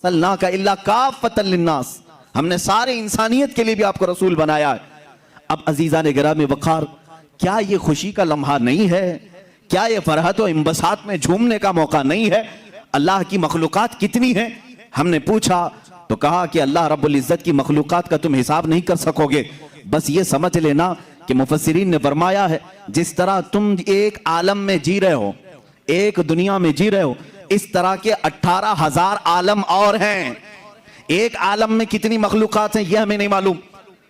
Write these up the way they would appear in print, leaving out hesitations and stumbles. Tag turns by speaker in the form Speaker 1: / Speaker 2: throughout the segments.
Speaker 1: ارسلناک الا کافۃ للناس، ہم نے سارے انسانیت کے لیے بھی آپ کو رسول بنایا ہے۔ اب عزیزان گرامی وقار، کیا یہ خوشی کا لمحہ نہیں ہے؟ کیا یہ فرحت و انبساط میں جھومنے کا موقع نہیں ہے؟ اللہ کی مخلوقات کتنی ہیں؟ ہم نے پوچھا تو کہا کہ اللہ رب العزت کی مخلوقات کا تم حساب نہیں کر سکو گے، بس یہ سمجھ لینا کہ مفسرین نے فرمایا ہے جس طرح تم ایک عالم میں جی رہے ہو، ایک دنیا میں جی رہے ہو، اس طرح کے 18,000 عالم اور ہیں۔ ایک عالم میں کتنی مخلوقات ہیں یہ ہمیں نہیں معلوم،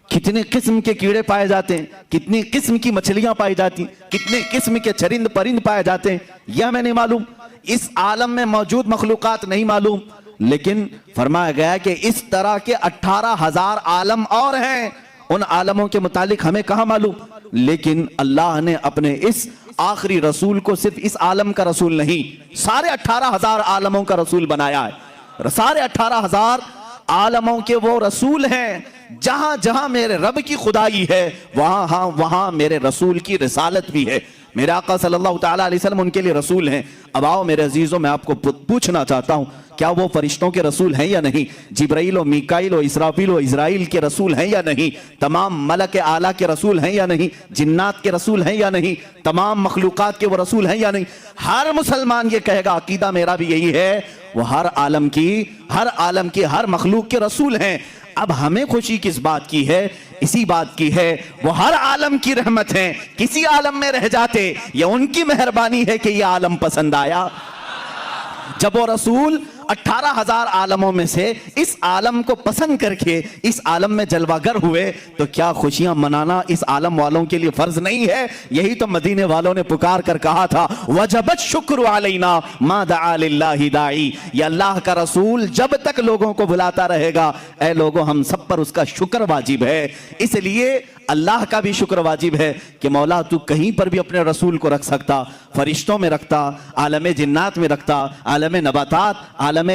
Speaker 1: کتنے قسم کے کیڑے پائے جاتے ہیں، کتنی قسم کی مچھلیاں پائی جاتی ہیں، کتنے قسم کے چرند پرند پائے جاتے ہیں، یہ ہمیں نہیں معلوم، اس عالم میں موجود مخلوقات نہیں معلوم، لیکن فرمایا گیا کہ اس طرح کے 18,000 عالم اور ہیں، ان عالموں کے متعلق ہمیں کہاں معلوم، لیکن اللہ نے اپنے اس آخری رسول کو صرف اس عالم کا رسول نہیں، سارے 18,000 عالموں کا رسول بنایا ہے۔ سارے 18,000 عالموں کے وہ رسول ہیں، جہاں جہاں میرے رب کی خدائی ہے وہاں میرے رسول کی رسالت بھی ہے۔ میرے آقا صلی اللہ تعالیٰ علیہ وسلم ان کے لیے رسول ہیں۔ اب آؤ میرے عزیزوں، میں آپ کو پوچھنا چاہتا ہوں، کیا وہ فرشتوں کے رسول ہیں یا نہیں؟ جبرائیل و میکائیل و اسرافیل و اسرائیل کے رسول ہیں یا نہیں؟ تمام ملک اعلیٰ کے رسول ہیں یا نہیں؟ جنات کے رسول ہیں یا نہیں؟ تمام مخلوقات کے وہ رسول ہیں یا نہیں؟ ہر مسلمان یہ کہے گا، عقیدہ میرا بھی یہی ہے، وہ ہر عالم کی ہر مخلوق کے رسول ہیں۔ اب ہمیں خوشی کس بات کی ہے؟ اسی بات کی ہے وہ ہر عالم کی رحمت ہیں، کسی عالم میں رہ جاتے یہ ان کی مہربانی ہے کہ یہ عالم پسند آیا۔ جب وہ رسول 18,000 عالموں میں سے اس عالم کو پسند کر کے اس عالم میں جلوہ گر ہوئے تو کیا خوشیاں منانا اس عالم والوں کے لیے فرض نہیں ہے؟ یہی تو مدینے والوں نے پکار کر کہا تھا، وجبت شکر علینا ما دعا للہ داعی، یہ اللہ کا رسول جب تک لوگوں کو بلاتا رہے گا، اے لوگوں ہم سب پر اس کا شکر واجب ہے۔ اس لیے اللہ کا بھی شکر واجب ہے کہ مولا تو کہیں پر بھی اپنے رسول کو رکھ سکتا، فرشتوں میں رکھتا، عالم جنات میں رکھتا، عالم نباتات، عالم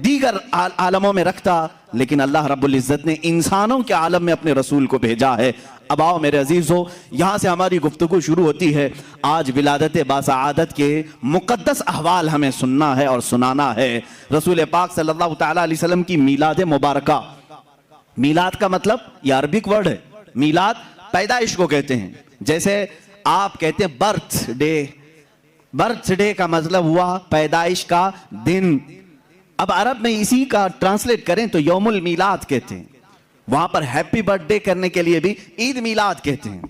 Speaker 1: دیگر عالموں میں رکھتا، لیکن اللہ رب العزت نے انسانوں کے عالم میں اپنے رسول کو بھیجا ہے۔ اب آؤ میرے عزیزو، یہاں سے ہماری گفتگو شروع ہوتی ہے۔ آج ولادت باسعادت کے مقدس احوال ہمیں سننا ہے اور سنانا ہے۔ رسول پاک صلی اللہ تعالیٰ علیہ وسلم کی میلاد مبارکہ، میلاد کا مطلب یہ عربک ورڈ ہے، میلاد پیدائش کو کہتے ہیں، جیسے آپ کہتے ہیں برتھ ڈے کا مطلب ہوا پیدائش کا دن۔ اب عرب میں اسی کا ٹرانسلیٹ کریں تو یوم المیلاد کہتے ہیں، وہاں پر ہیپی برتھ ڈے کرنے کے لیے بھی عید میلاد کہتے ہیں۔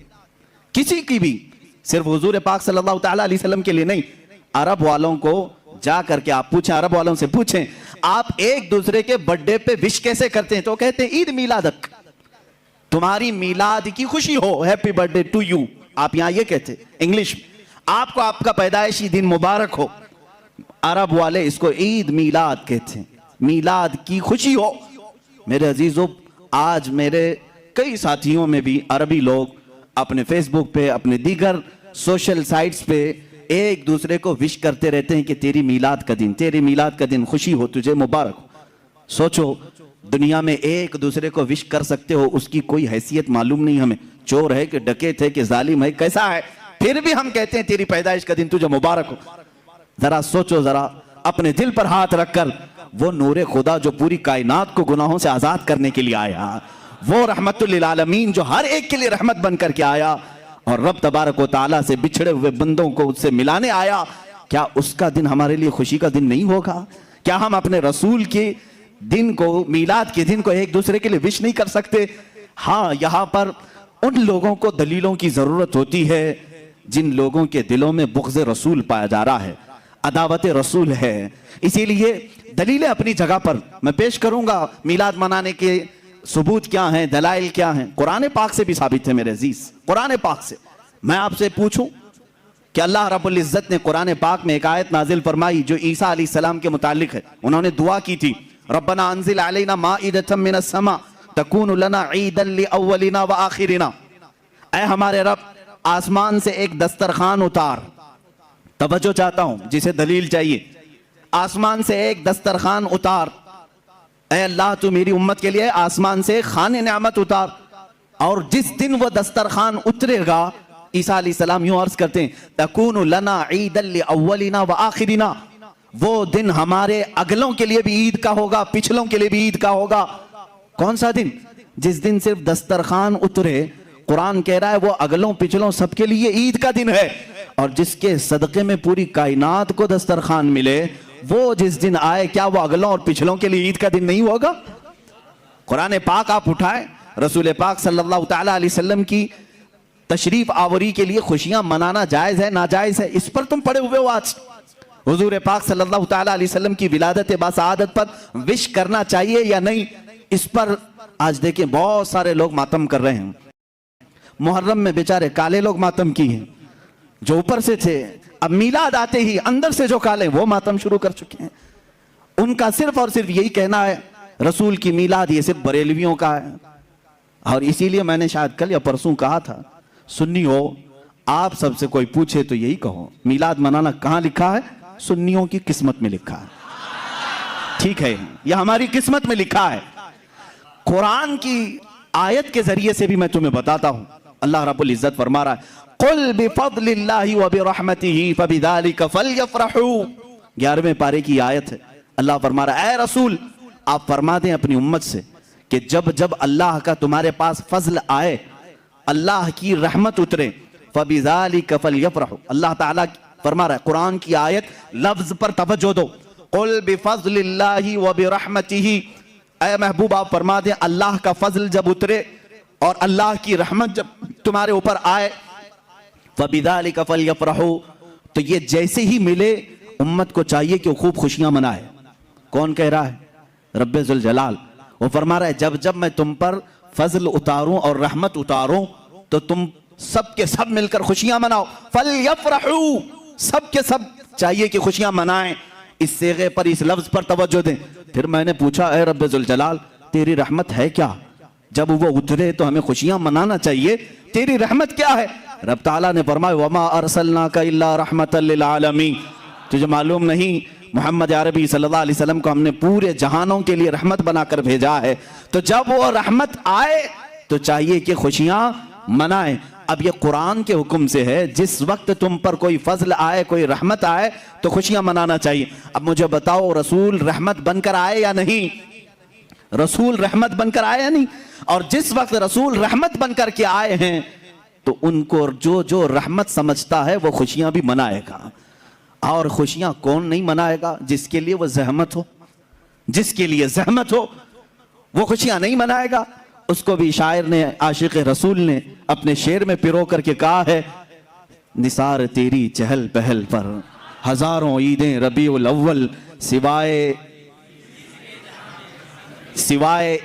Speaker 1: کسی کی بھی، صرف حضور پاک صلی اللہ تعالیٰ علیہ وسلم کے لیے نہیں، عرب والوں کو جا کر کے آپ پوچھیں، عرب والوں سے پوچھیں آپ ایک دوسرے کے برتھ ڈے پہ وش کیسے کرتے ہیں، تو کہتے ہیں عید میلادک، تمہاری میلاد کی خوشی ہو، ہیپی برتھ ڈے ٹو یو، آپ یہاں یہ کہتے ہیں انگلش میں، آپ کو آپ کا پیدائشی دن مبارک ہو۔ عرب والے اس کو عید میلاد کہتے ہیں، میلاد کی خوشی ہو۔ میرے عزیزو، آج میرے کئی ساتھیوں میں بھی عربی لوگ اپنے فیس بک پہ، اپنے دیگر سوشل سائٹس پہ ایک دوسرے کو وش کرتے رہتے ہیں کہ تیری میلاد کا دن خوشی ہو، تجھے مبارک ہو۔ سوچو، دنیا میں ایک دوسرے کو وش کر سکتے ہو، اس کی کوئی حیثیت معلوم نہیں ہمیں، چور ہے کہ ڈکیت ہے کہ ظالم ہے کیسا ہے، پھر بھی ہم کہتے ہیں تیری پیدائش کا دن تجھے مبارک ہو۔ ذرا سوچو، ذرا اپنے دل پر ہاتھ رکھ کر، وہ نور خدا جو پوری کائنات کو گناہوں سے آزاد کرنے کے لیے آیا، وہ رحمت للعالمین جو ہر ایک کے لیے رحمت بن کر کے آیا اور رب تبارک و تعالیٰ سے بچھڑے ہوئے بندوں کو اس سے ملانے آیا، کیا اس کا دن ہمارے لیے خوشی کا دن نہیں ہوگا؟ کیا ہم اپنے رسول کے دن کو، میلاد کے دن کو ایک دوسرے کے لیے وش نہیں کر سکتے؟ ہاں، یہاں پر ان لوگوں کو دلیلوں کی ضرورت ہوتی ہے جن لوگوں کے دلوں میں بغض رسول پایا جا رہا ہے، عداوت رسول ہے۔ اسی لیے دلیلیں اپنی جگہ پر میں پیش کروں گا، میلاد منانے کے ثبوت کیا ہیں، دلائل کیا ہیں، قرآن پاک سے بھی ثابت ہے میرے عزیز۔ قرآن پاک سے میں آپ سے پوچھوں کہ اللہ رب العزت نے قرآن پاک میں ایک آیت نازل فرمائی جو عیسیٰ علیہ السلام کے متعلق ہے، انہوں نے دعا کی تھی، ربنا انزل علینا مائدۃ من السماء تکون لنا عیدا لاولنا وآخرنا، اے ہمارے رب آسمان سے ایک دسترخوان اتار۔ توجہ چاہتا ہوں، جسے دلیل چاہیے، آسمان سے ایک دسترخوان اتار، اے اللہ تو میری امت کے لیے آسمان سے خانے نعمت اتار، اور جس دن وہ دسترخوان اترے گا، عیسیٰ علیہ السلام یوں عرض کرتے ہیں تکون لنا عیدا لاولنا وآخرنا، وہ دن ہمارے اگلوں کے لیے بھی عید کا ہوگا، پچھلوں کے لیے بھی عید کا ہوگا۔ کون سا دن؟ جس دن صرف دسترخوان اترے، قرآن کہہ رہا ہے وہ اگلوں پچھلوں سب کے لیے عید کا دن ہے، اور جس کے صدقے میں پوری کائنات کو دسترخوان ملے، وہ جس دن آئے، کیا وہ اگلوں اور پچھلوں کے لیے عید کا دن نہیں ہوگا؟ قرآن پاک آپ اٹھائیں، رسول پاک صلی اللہ تعالیٰ علیہ وسلم کی تشریف آوری کے لیے خوشیاں منانا جائز ہے ناجائز ہے؟ اس پر تم پڑے ہوئے ہو آج۔ حضور پاک صلی اللہ تعالیٰ علیہ وسلم کی ولادت باسعادت پر وش کرنا چاہیے یا نہیں؟ اس پر آج دیکھیں بہت سارے لوگ ماتم کر رہے ہیں۔ محرم میں بیچارے کالے لوگ ماتم کی ہیں، جو اوپر سے تھے، اب میلاد آتے ہی اندر سے جو کالے وہ ماتم شروع کر چکے ہیں۔ ان کا صرف اور صرف یہی کہنا ہے رسول کی میلاد یہ صرف بریلویوں کا ہے، اور اسی لیے میں نے شاید کل یا پرسوں کہا تھا، سنی ہو آپ سب سے کوئی پوچھے تو یہی کہو میلاد منانا کہاں لکھا ہے؟ سنیوں کی قسمت میں لکھا ہے۔ ٹھیک ہے، یہ ہماری قسمت میں لکھا ہے۔ قرآن کی آیت کے ذریعے سے بھی میں تمہیں بتاتا ہوں، اللہ رب العزت فرما رہا ہے قُلْ بِفَضْلِ اللَّهِ وَبِرَحْمَتِهِ فَبِذَلِكَ فَلْيَفْرَحُوا۔ 11ویں پارے کی آیت ہے، اللہ فرما رہا ہے اے رسول آپ فرما دیں اپنی امت سے کہ جب جب اللہ کا تمہارے پاس فضل آئے، اللہ کی رحمت اترے، فَبِذَلِكَ فَلْيَفْرَحُوا۔ اللہ تعالیٰ فرما رہا ہے، قرآن کی آیت لفظ پر توجہ دو، قُلْ بِفَضْلِ اللَّهِ وَبِرَحْمَتِهِ، اے محبوب آپ فرما دیں اللہ کا فضل جب اترے اور اللہ کی رحمت جب تمہارے اوپر آئے، فَبِذَلِكَ فَلْيَفْرَحُوا، تو یہ جیسے ہی ملے امت کو چاہیے کہ وہ خوب خوشیاں منائے۔ کون کہہ رہا ہے؟ رب ذوالجلال۔ وہ فرما رہا ہے جب جب میں تم پر فضل اتاروں اور رحمت اتاروں تو تم سب کے سب مل کر خوشیاں مناؤ۔ فَلْيَفْرَحُوا، سب کے سب چاہیے کہ خوشیاں منائیں۔ اس صیغے پر، اس لفظ پر توجہ دیں۔ پھر میں نے پوچھا اے رب ذوالجلال تیری رحمت ہے کیا؟ جب وہ اترے تو ہمیں خوشیاں منانا چاہیے، تیری رحمت کیا ہے؟ رب تعالیٰ نے فرمایا وَمَا أَرْسَلْنَاكَ إِلَّا رَحْمَةً لِلْعَالَمِينَ، تجھے معلوم نہیں محمد عربی صلی اللہ علیہ وسلم کو ہم نے پورے جہانوں کے لیے رحمت بنا کر بھیجا ہے، تو جب وہ رحمت آئے تو چاہیے کہ خوشیاں منائیں۔ اب یہ قرآن کے حکم سے ہے، جس وقت تم پر کوئی فضل آئے، کوئی رحمت آئے تو خوشیاں منانا چاہیے۔ اب مجھے بتاؤ رسول رحمت بن کر آئے یا نہیں؟ رسول رحمت بن کر آئے یا نہیں؟ اور جس وقت رسول رحمت بن کر کے آئے ہیں تو ان کو جو جو رحمت سمجھتا ہے وہ خوشیاں بھی منائے گا۔ اور خوشیاں کون نہیں منائے گا؟ جس کے لیے وہ زحمت ہو، جس کے لیے زحمت ہو وہ خوشیاں نہیں منائے گا۔ اس کو بھی شاعر نے، عاشق رسول نے اپنے شعر میں پرو کر کے کہا ہے نثار تیری چہل پہل پر ہزاروں عیدیں ربیع الاول، سوائے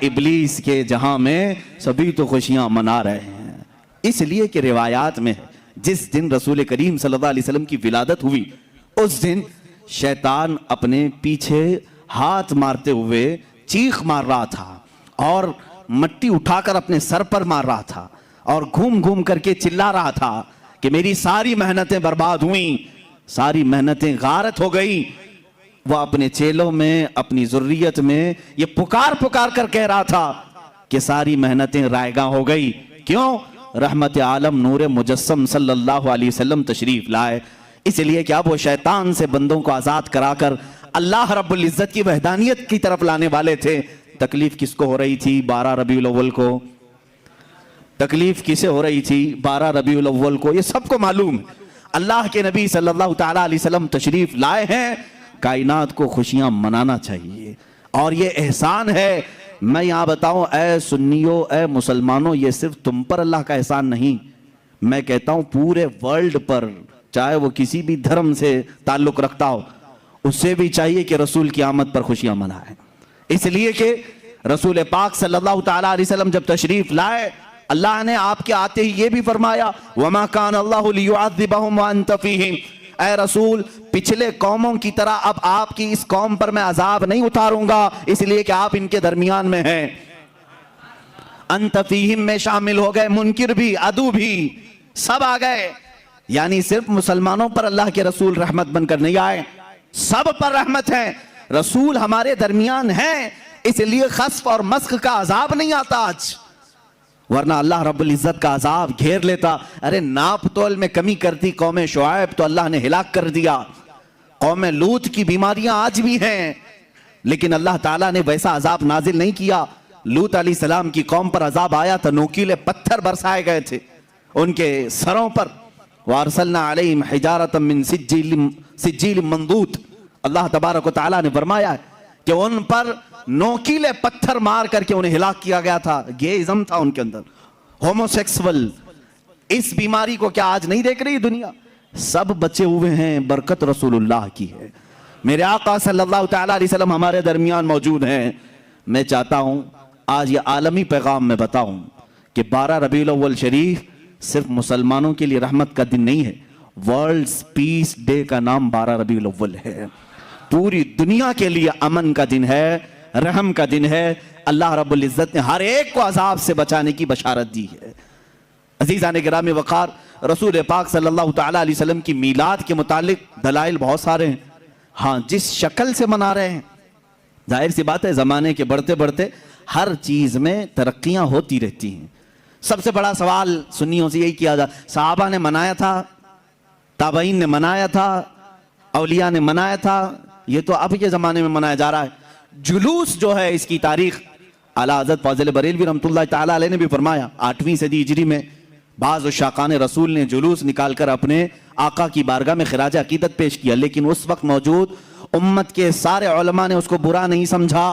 Speaker 1: ابلیس کے جہاں میں سبھی تو خوشیاں منا رہے ہیں۔ اس لیے کہ روایات میں جس دن رسول کریم صلی اللہ علیہ وسلم کی ولادت ہوئی اس دن شیطان اپنے پیچھے ہاتھ مارتے ہوئے چیخ مار رہا تھا اور مٹی اٹھا کر اپنے سر پر مار رہا تھا اور گھوم گھوم کر کے چلا رہا تھا کہ میری ساری محنتیں برباد ہوئیں، ساری محنتیں غارت ہو گئی۔ وہ اپنے چیلوں میں، اپنی ذریت میں یہ پکار پکار کر کہہ رہا تھا کہ ساری محنتیں رائگاں ہو گئی۔ کیوں؟ رحمت عالم نور مجسم صلی اللہ علیہ وسلم تشریف لائے۔ اس لیے کہ اب وہ شیطان سے بندوں کو آزاد کرا کر اللہ رب العزت کی وحدانیت کی طرف لانے والے تھے۔ تکلیف کس کو ہو رہی تھی 12 ربیع الاول کو؟ تکلیف کسے ہو رہی تھی 12 ربیع الاول کو؟ یہ سب کو معلوم ہے۔ اللہ کے نبی صلی اللہ تعالیٰ علیہ وسلم تشریف لائے ہیں، کائنات کو خوشیاں منانا چاہیے، اور یہ احسان ہے۔ میں یہاں بتاؤں اے سنیوں، اے مسلمانوں، یہ صرف تم پر اللہ کا احسان نہیں، میں کہتا ہوں پورے ورلڈ پر، چاہے وہ کسی بھی دھرم سے تعلق رکھتا ہو، اس سے بھی چاہیے کہ رسول کی آمد پر خوشیاں منائیں۔ اس لیے کہ رسول پاک صلی اللہ تعالیٰ علیہ وسلم جب تشریف لائے، اللہ نے آپ کے آتے ہی یہ بھی فرمایا وَمَا كَانَ اللَّهُ لِيُعَذِّبَهُمْ وَأَنْتَ فِيهِمْ، اے رسول پچھلے قوموں کی طرح اب آپ کی اس قوم پر میں عذاب نہیں اتاروں گا، اس لیے کہ آپ ان کے درمیان میں ہیں۔ انت فیہم میں شامل ہو گئے، منکر بھی، عدو بھی، سب آ گئے۔ یعنی صرف مسلمانوں پر اللہ کے رسول رحمت بن کر نہیں آئے، سب پر رحمت ہے۔ رسول ہمارے درمیان ہیں، اس لیے خسف اور مسخ کا عذاب نہیں آتا آج، ورنہ اللہ رب العزت کا عذاب گھیر لیتا۔ ارے ناپ تول میں کمی کرتی قوم شعیب تو اللہ نے ہلاک کر دیا، قوم لوط کی بیماریاں آج بھی ہیں، لیکن اللہ تعالیٰ نے ویسا عذاب نازل نہیں کیا۔ لوط علیہ السلام کی قوم پر عذاب آیا تھا، نوکیلے پتھر برسائے گئے تھے ان کے سروں پر۔ وَأَرْسَلْنَا عَلَيْهِمْ حِجَارَةً مِّن سِجِّيلٍ مَّنضُودٍ، اللہ تبارک و تعالیٰ نے فرمایا کہ ان پر نوکیلے پتھر مار کر کے انہیں ہلاک کیا گیا تھا۔ گیزم تھا ان کے اندر، ہومو سیکسول۔ اس بیماری کو کیا آج نہیں دیکھ رہی دنیا؟ سب بچے ہوئے ہیں، برکت رسول اللہ کی ہے۔ میرے آقا صلی اللہ تعالیٰ علیہ وسلم ہمارے درمیان موجود ہیں۔ میں چاہتا ہوں آج یہ عالمی پیغام میں بتاؤں کہ 12 ربیع الاول شریف صرف مسلمانوں کے لیے رحمت کا دن نہیں ہے، ورلڈز پیس ڈے کا نام 12 ربیع الاول ہے۔ پوری دنیا کے لیے امن کا دن ہے، رحم کا دن ہے۔ اللہ رب العزت نے ہر ایک کو عذاب سے بچانے کی بشارت دی ہے۔ عزیزان گرامی وقار، رسول پاک صلی اللہ تعالیٰ علیہ وسلم کی میلاد کے متعلق دلائل بہت سارے ہیں۔ ہاں، جس شکل سے منا رہے ہیں، ظاہر سی بات ہے زمانے کے بڑھتے بڑھتے ہر چیز میں ترقیاں ہوتی رہتی ہیں۔ سب سے بڑا سوال سنیوں سے یہی کیا جاتا، صحابہ نے منایا تھا، تابعین نے منایا تھا، اولیاء نے منایا تھا، یہ تو اب کے زمانے میں منایا جا رہا ہے۔ جلوس جو ہے اس کی تاریخ اعلیٰ حضرت فاضل بریلوی رحمۃ اللہ تعالیٰ علیہ نے بھی فرمایا، 8ویں صدی ہجری میں بعض عشاقان رسول نے جلوس نکال کر اپنے آقا کی بارگاہ میں خراج عقیدت پیش کیا، لیکن اس وقت موجود امت کے سارے علماء نے اس کو برا نہیں سمجھا،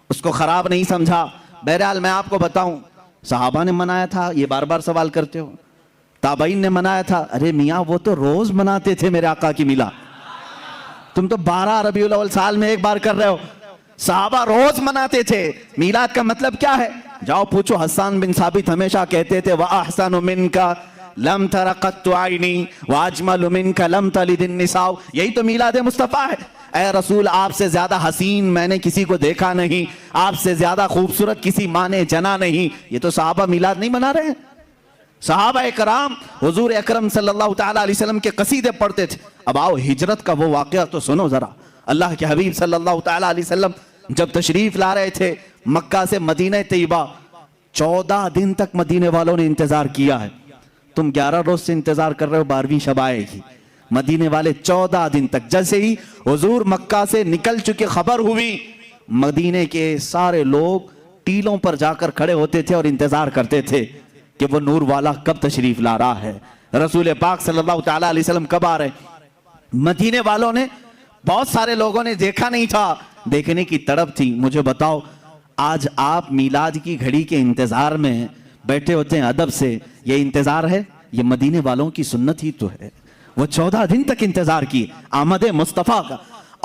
Speaker 1: اس کو خراب نہیں سمجھا۔ بہرحال میں آپ کو بتاؤں، صحابہ نے منایا تھا، یہ بار بار سوال کرتے ہو، تابعین نے منایا تھا، ارے میاں وہ تو روز مناتے تھے میرے آقا کی میلاد، تم تو 12 ربیع الاول سال میں ایک بار کر رہے ہو۔ صحابہ روز مناتے تھے۔ میلاد کا مطلب کیا ہے؟ جاؤ پوچھو، حسان بن ثابت ہمیشہ کہتے تھے وَأَحْسَنُ مِنْكَ لَمْ تَرَ قَطُّ عَيْنِي وَأَجْمَلُ مِنْكَ لَمْ تَلِدِ النِّسَاءُ۔ یہی تو میلاد مصطفیٰ ہے۔ اے رسول، آپ سے زیادہ حسین میں نے کسی کو دیکھا نہیں، آپ سے زیادہ خوبصورت کسی ماں نے جنا نہیں۔ یہ تو صحابہ میلاد نہیں منا رہے ہیں۔ صحابہ کرام حضور اکرم صلی اللہ تعالیٰ علیہ وسلم کے قصیدے پڑھتے تھے۔ اب آؤ ہجرت کا وہ واقعہ تو سنو ذرا۔ اللہ کے حبیب صلی اللہ تعالیٰ علیہ وسلم جب تشریف لا رہے تھے مکہ سے مدینہ طیبہ، 14 دن تک مدینے والوں نے انتظار کیا ہے۔ تم 11 روز سے انتظار کر رہے ہو 12ویں شب آئے گی، مدینے والے 14 دن تک۔ جیسے ہی حضور مکہ سے نکل چکے خبر ہوئی، مدینے کے سارے لوگ ٹیلوں پر جا کر کھڑے ہوتے تھے اور انتظار کرتے تھے کہ وہ نور والا کب تشریف لا رہا ہے، رسول پاک صلی اللہ تعالیٰ علیہ وسلم کب آ رہے۔ مدینے والوں نے، بہت سارے لوگوں نے دیکھا نہیں تھا، دیکھنے کی تڑپ تھی۔ مجھے بتاؤ، آج آپ میلاد کی گھڑی کے انتظار میں بیٹھے ہوتے ہیں ادب سے، یہ انتظار ہے؟ یہ مدینے والوں کی سنت ہی تو ہے۔ وہ 14 دن تک انتظار کی آمد مصطفیٰ کا،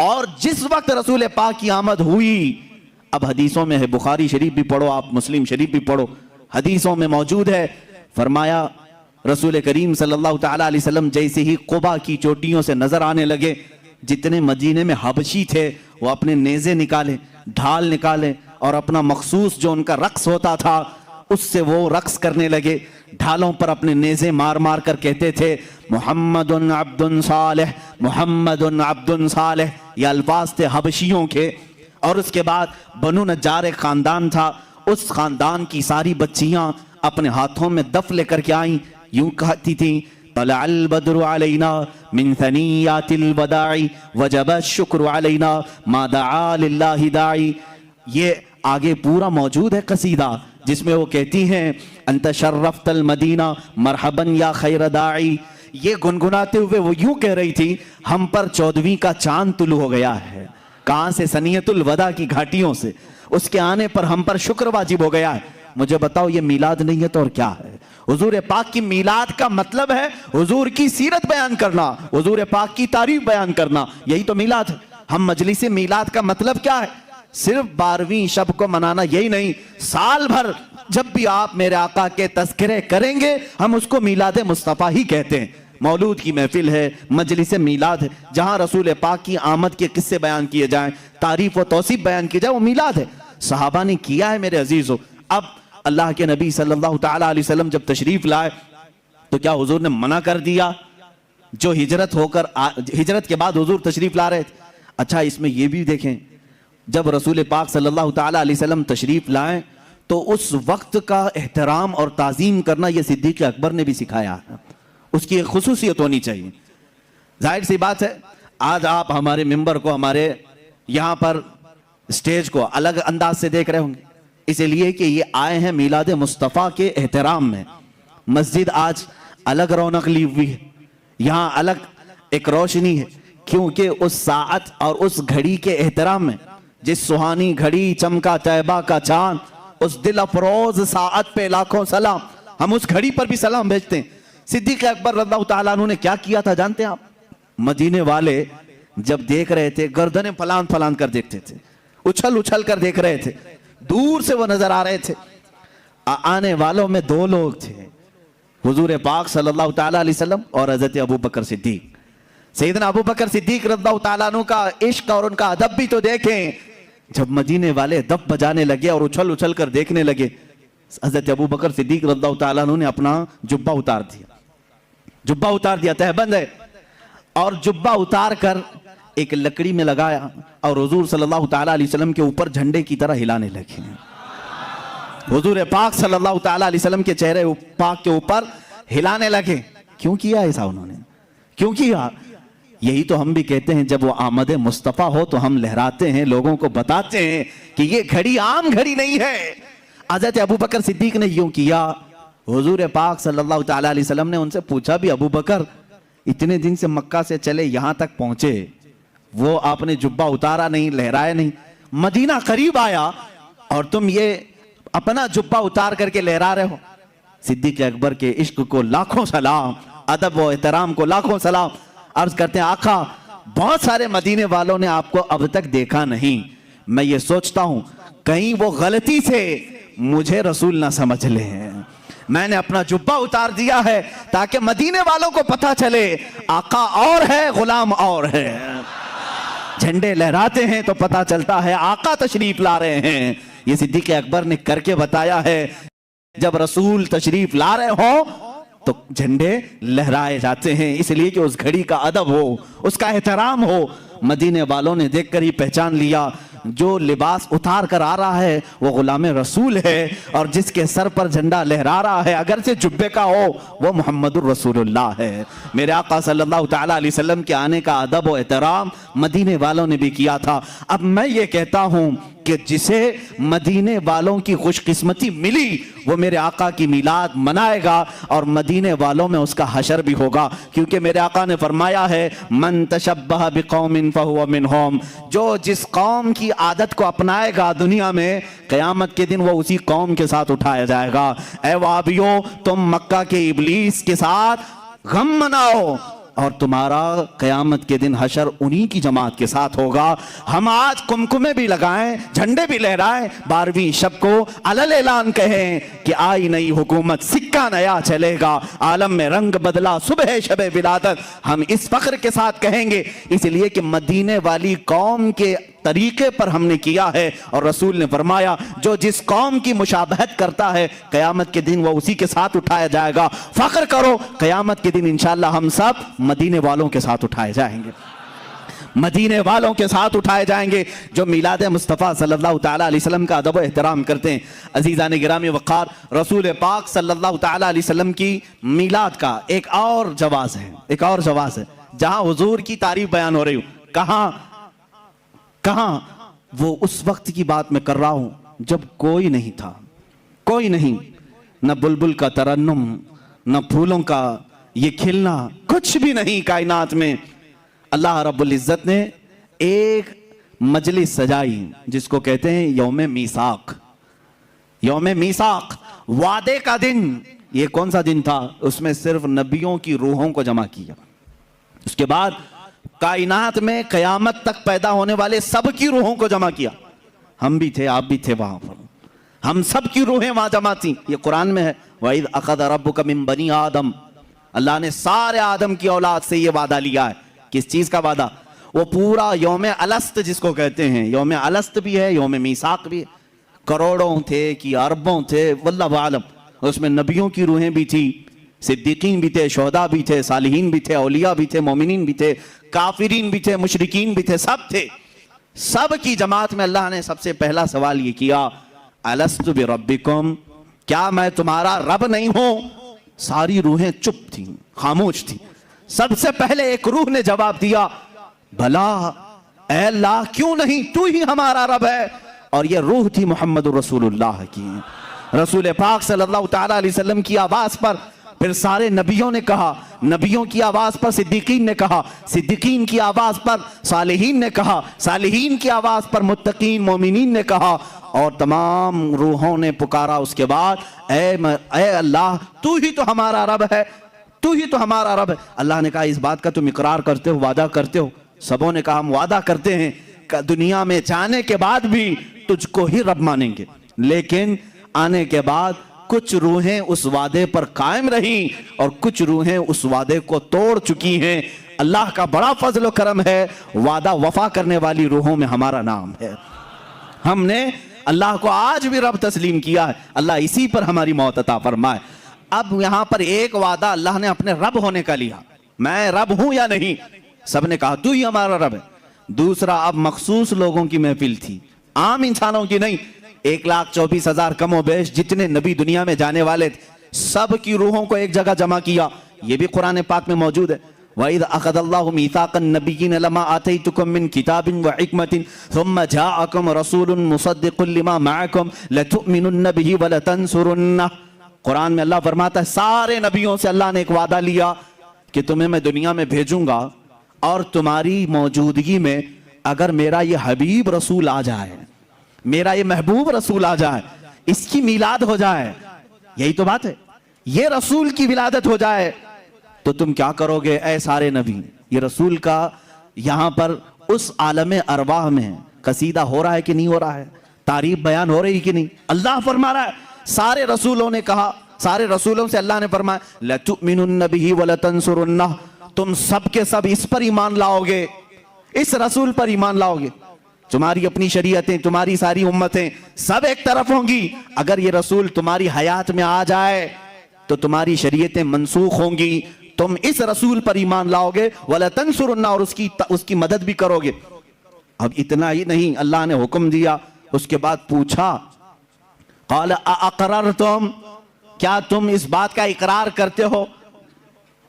Speaker 1: اور جس وقت رسول پاک کی آمد ہوئی، اب حدیثوں میں ہے، بخاری شریف بھی پڑھو آپ، مسلم شریف بھی پڑھو، حدیثوں میں موجود ہے، فرمایا رسول کریم صلی اللہ تعالیٰ علیہ وسلم جیسے ہی قبا کی چوٹیوں سے نظر آنے لگے، جتنے مدینے میں حبشی تھے وہ اپنے نیزے نکالے، ڈھال نکالے، اور اپنا مخصوص جو ان کا رقص ہوتا تھا اس سے وہ رقص کرنے لگے، ڈھالوں پر اپنے نیزے مار مار کر کہتے تھے محمد عبد صالح، محمد عبد صالح۔ یہ الفاظ تھے حبشیوں کے۔ اور اس کے بعد بنو نجار ایک خاندان تھا، اس خاندان کی ساری بچیاں اپنے ہاتھوں میں دف لے کر کے آئیں، یوں کہتی تھیں طلع البدر علینا من ثنیات الوداع وجب الشکر علینا ما دعا للہ داعی۔ یہ آگے پورا موجود ہے قصیدہ جس میں وہ کہتی ہیں انت شرفت المدینہ مرحبا یا خیر داعی۔ یہ گنگناتے ہوئے وہ یوں کہہ رہی تھی ہم پر 14ویں کا چاند طلوع ہو گیا ہے۔ کہاں سے؟ ثنیۃ الوداع کی گھاٹیوں سے۔ اس کے آنے پر ہم پر شکر واجب ہو گیا ہے۔ مجھے بتاؤ یہ میلاد نہیں ہے تو اور کیا ہے؟ حضور پاک کی میلاد کا مطلب ہے حضور کی سیرت بیان کرنا، حضور پاک کی تعریف بیان کرنا، یہی تو میلاد ہے۔ ہم مجلس میلاد کا مطلب کیا ہے؟ صرف 12ویں شب کو منانا یہی نہیں، سال بھر جب بھی آپ میرے آقا کے تذکرے کریں گے ہم اس کو میلاد مصطفیٰ ہی کہتے ہیں۔ مولود کی محفل ہے، مجلس میلاد ہے، جہاں رسول پاک کی آمد کے قصے بیان کیے جائیں، تعریف و توصیف بیان کی جائے، وہ میلاد ہے۔ صحابہ نے کیا ہے میرے عزیزو۔ اب اللہ کے نبی صلی اللہ تعالیٰ علیہ وسلم جب تشریف لائے تو کیا حضور نے منع کر دیا؟ جو ہجرت کے بعد حضور تشریف لا رہے تھے۔ اچھا اس میں یہ بھی دیکھیں، جب رسول پاک صلی اللہ تعالیٰ علیہ وسلم تشریف لائیں تو اس وقت کا احترام اور تعظیم کرنا یہ صدیق اکبر نے بھی سکھایا ہے، اس کی ایک خصوصیت ہونی چاہیے۔ ظاہر سی بات ہے آج آپ ہمارے ممبر کو، ہمارے یہاں پر سٹیج کو الگ انداز سے دیکھ رہے ہوں گے، اس لیے کہ یہ آئے ہیں میلاد مصطفیٰ کے احترام میں۔ مسجد آج الگ رونق لی ہوئی ہے، یہاں الگ ایک روشنی ہے، کیونکہ اس ساعت اور اس گھڑی کے احترام میں، جس سہانی گھڑی چمکا طیبہ کا چاند، اس دل افروز ساعت پہ لاکھوں سلام۔ ہم اس گھڑی پر بھی سلام بھیجتے ہیں۔ صدیق اکبر رضی اللہ تعالیٰ عنہ نے کیا کیا تھا جانتے ہیں آپ؟ مدینے والے جب دیکھ رہے تھے، گردنیں پھلان پھلان کر دیکھتے تھے، اچھل اچھل کر دیکھ رہے تھے، دور سے وہ نظر آ رہے تھے۔ آنے والوں میں دو لوگ تھے، حضور پاک صلی اللہ تعالیٰ علیہ وسلم اور حضرت ابو بکر صدیق۔ سیدنا ابو بکر صدیق رضی اللہ تعالیٰ عنہ کا عشق اور ان کا ادب بھی تو دیکھیں۔ جب مدینے والے دف بجانے لگے اور اچھل اچھل کر دیکھنے لگے، حضرت ابو بکر صدیق رضی اللہ تعالیٰ عنہ نے اپنا جبہ اتار دیا، جبہ اتار دیا، تہبند ہے، اور جبہ اتار کر ایک لکڑی میں لگایا اور حضور صلی اللہ تعالیٰ علیہ وسلم کے اوپر جھنڈے کی طرح ہلانے لگے۔ حضور پاک صلی اللہ تعالیٰ علیہ وسلم کے چہرے پاک کے اوپر ہلانے لگے۔ کیوں کیا ایسا انہوں نے؟ کیوں کیا؟ یہی تو ہم بھی کہتے ہیں، جب وہ آمد مصطفیٰ ہو تو ہم لہراتے ہیں، لوگوں کو بتاتے ہیں کہ یہ گھڑی عام گھڑی نہیں ہے۔ حضرت ابو بکر صدیق نے یوں کیا۔ حضور پاک صلی اللہ تعالیٰ علیہ وسلم نے ان سے پوچھا بھی، ابو بکر اتنے دن سے مکہ سے چلے یہاں تک پہنچے، وہ آپ نے جبہ اتارا نہیں، لہرایا نہیں، مدینہ قریب آیا اور تم یہ اپنا جبہ اتار کر کے لہرا رہے ہو؟ صدیق اکبر کے عشق کو لاکھوں سلام، ادب و احترام کو لاکھوں سلام۔ عرض کرتے ہیں، آقا بہت سارے مدینے والوں نے آپ کو اب تک دیکھا نہیں، میں یہ سوچتا ہوں کہیں وہ غلطی سے مجھے رسول نہ سمجھ لیں، میں نے اپنا جبہ اتار دیا ہے تاکہ مدینے والوں کو پتہ چلے آقا اور ہے، غلام اور ہے۔ جھنڈے لہراتے ہیں تو پتہ چلتا ہے آقا تشریف لا رہے ہیں۔ یہ صدیق اکبر نے کر کے بتایا ہے، جب رسول تشریف لا رہے ہوں تو جھنڈے لہرائے جاتے ہیں، اس لیے کہ اس گھڑی کا ادب ہو، اس کا احترام ہو۔ مدینے والوں نے دیکھ کر ہی پہچان لیا، جو لباس اتار کر آ رہا ہے وہ غلام رسول ہے، اور جس کے سر پر جھنڈا لہرا رہا ہے اگرچہ جبے کا ہو، وہ محمد الرسول اللہ ہے۔ میرے آقا صلی اللہ تعالیٰ علیہ وسلم کے آنے کا ادب و احترام مدینے والوں نے بھی کیا تھا۔ اب میں یہ کہتا ہوں کہ جسے مدینے والوں کی خوش قسمتی ملی وہ میرے آقا کی میلاد منائے گا، اور مدینے والوں میں اس کا حشر بھی ہوگا، کیونکہ میرے آقا نے فرمایا ہے، من تشبہ بقوم فہو منہم، جو جس قوم کی عادت کو اپنائے گا دنیا میں، قیامت کے دن وہ اسی قوم کے ساتھ اٹھایا جائے گا۔ اے وہابیوں، تم مکہ کے ابلیس کے ساتھ غم مناؤ، اور تمہارا قیامت کے دن حشر انہی کی جماعت کے ساتھ ہوگا۔ ہم آج کمکمے بھی لگائیں، جھنڈے بھی لہرائیں، 12ویں شب کو علل اعلان کہیں کہ آئی نئی حکومت، سکہ نیا چلے گا، عالم میں رنگ بدلا صبح شب ولادت، ہم اس فخر کے ساتھ کہیں گے، اس لیے کہ مدینے والی قوم کے طریقے پر ہم نے کیا ہے، اور رسول نے فرمایا جو جس قوم کی مشابہت کرتا ہے قیامت کے دن وہ اسی کے ساتھ اٹھایا جائے گا۔ فخر کرو، قیامت کے دن انشاءاللہ ہم سب مدینے والوں کے ساتھ اٹھائے جائیں گے، مدینے والوں کے ساتھ اٹھائے جائیں گے جو میلاد مصطفیٰ صلی اللہ تعالیٰ علیہ وسلم کا ادب و احترام کرتے ہیں۔ عزیزان گرامی وقار، رسول پاک صلی اللہ تعالیٰ علیہ وسلم کی میلاد کا ایک اور جواز ہے، ایک اور جواز ہے، جہاں حضور کی تعریف بیان ہو رہی ہوں، کہاں وہ اس وقت کی بات میں کر رہا ہوں جب کوئی نہیں تھا، کوئی نہیں، نہ بلبل کا ترنم، نہ پھولوں کا یہ کھلنا، کچھ بھی نہیں کائنات میں۔ اللہ رب العزت نے ایک مجلس سجائی جس کو کہتے ہیں یوم میثاق، یوم میثاق، وعدے کا دن۔ یہ کون سا دن تھا؟ اس میں صرف نبیوں کی روحوں کو جمع کیا، اس کے بعد کائنات میں قیامت تک پیدا ہونے والے سب کی روحوں کو جمع کیا۔ ہم بھی تھے، آپ بھی تھے وہاں پر، ہم سب کی روحیں وہاں جمع تھیں۔ یہ قرآن میں ہے، وَإِذْ أَخَذَ رَبُّكَ مِن بَنِي آدم، اللہ نے سارے آدم کی اولاد سے یہ وعدہ لیا ہے۔ کس چیز کا وعدہ؟ وہ پورا یوم الست جس کو کہتے ہیں، یوم الست بھی ہے، یوم میثاق بھی ہے، کروڑوں تھے کہ اربوں تھے واللہ عالم، اس میں نبیوں کی روحیں بھی تھی، صدیقین بھی تھے، شہداء بھی تھے، صالحین بھی تھے، اولیاء بھی تھے، مومنین بھی تھے، کافرین بھی تھے، مشرکین بھی تھے، سب تھے۔ سب کی جماعت میں اللہ نے سب سے پہلا سوال یہ کیا، الست بربکم، کیا میں تمہارا رب نہیں ہوں؟ ساری روحیں چپ تھیں، خاموش تھیں۔ سب سے پہلے ایک روح نے جواب دیا، بھلا اے اللہ کیوں نہیں، تو ہی ہمارا رب ہے۔ اور یہ روح تھی محمد رسول اللہ کی، رسول پاک صلی اللہ تعالیٰ علیہ وسلم کی آواز پر پھر سارے نبیوں نے کہا، نبیوں کی آواز پر صدیقین نے کہا، صدیقین کی آواز پر صالحین نے کہا، صالحین کی آواز پر متقین مومنین نے کہا، اور تمام روحوں نے پکارا اس کے بعد، اے اللہ تو ہی تو ہمارا رب ہے، تو ہی تو ہمارا رب ہے۔ اللہ نے کہا اس بات کا تم اقرار کرتے ہو، وعدہ کرتے ہو؟ سبوں نے کہا ہم وعدہ کرتے ہیں کہ دنیا میں جانے کے بعد بھی تجھ کو ہی رب مانیں گے، لیکن آنے کے بعد کچھ روحیں اس وعدے پر قائم رہیں اور کچھ روحیں اس وعدے کو توڑ چکی ہیں۔ اللہ کا بڑا فضل و کرم ہے، وعدہ وفا کرنے والی روحوں میں ہمارا نام ہے۔ ہم نے اللہ کو آج بھی رب تسلیم کیا ہے، اللہ اسی پر ہماری موت عطا فرمائے۔ اب یہاں پر ایک وعدہ اللہ نے اپنے رب ہونے کا لیا، میں رب ہوں یا نہیں، سب نے کہا تو ہی ہمارا رب ہے۔ دوسرا اب مخصوص لوگوں کی محفل تھی، عام انسانوں کی نہیں۔ 1,24,000 کم و بیش جتنے نبی دنیا میں جانے والے تھے، سب کی روحوں کو ایک جگہ جمع کیا، یہ بھی قرآن پاک میں موجود ہے۔ وَإِذْ أَخَذَ اللَّهُ مِيثَاقَ النَّبِيِّينَ لَمَا آتَيْتُكُم مِّن كِتَابٍ وَحِكْمَةٍ ثُمَّ جَاءَكُمْ رَسُولٌ مُصَدِّقٌ لِّمَا مَعَكُمْ لَتُؤْمِنُنَّ بِهِ وَلَتَنصُرُنَّهُ۔ قرآن میں اللہ فرماتا ہے سارے نبیوں سے اللہ نے ایک وعدہ لیا کہ تمہیں میں دنیا میں بھیجوں گا، اور تمہاری موجودگی میں اگر میرا یہ حبیب رسول آ جائے، میرا یہ محبوب رسول آ جائے، اس کی میلاد ہو جائے، یہی تو بات ہے، یہ رسول کی ولادت ہو جائے تو تم کیا کرو گے اے سارے نبی؟ یہ رسول کا یہاں پر اس عالم ارواح میں قصیدہ ہو رہا ہے کہ نہیں ہو رہا ہے، تعریف بیان ہو رہی کہ نہیں؟ اللہ فرما رہا ہے سارے رسولوں نے کہا، سارے رسولوں سے اللہ نے فرمایا لَتُؤْمِنُنَّ بِهِ وَلَتَنصُرُنَّهُ، تم سب کے سب اس پر ایمان لاؤ گے، اس رسول پر ایمان لاؤ گے۔ تمہاری اپنی شریعتیں، تمہاری ساری امتیں سب ایک طرف ہوں گی، اگر یہ رسول تمہاری حیات میں آ جائے تو تمہاری شریعتیں منسوخ ہوں گی، تم اس رسول پر ایمان لاؤ گے، وَلَتَنصُرُنَّ، اور اس کی مدد بھی کرو گے۔ اب اتنا ہی نہیں، اللہ نے حکم دیا، اس کے بعد پوچھا قَالَ أَأَقْرَرْتُمْ، کیا تم اس بات کا اقرار کرتے ہو؟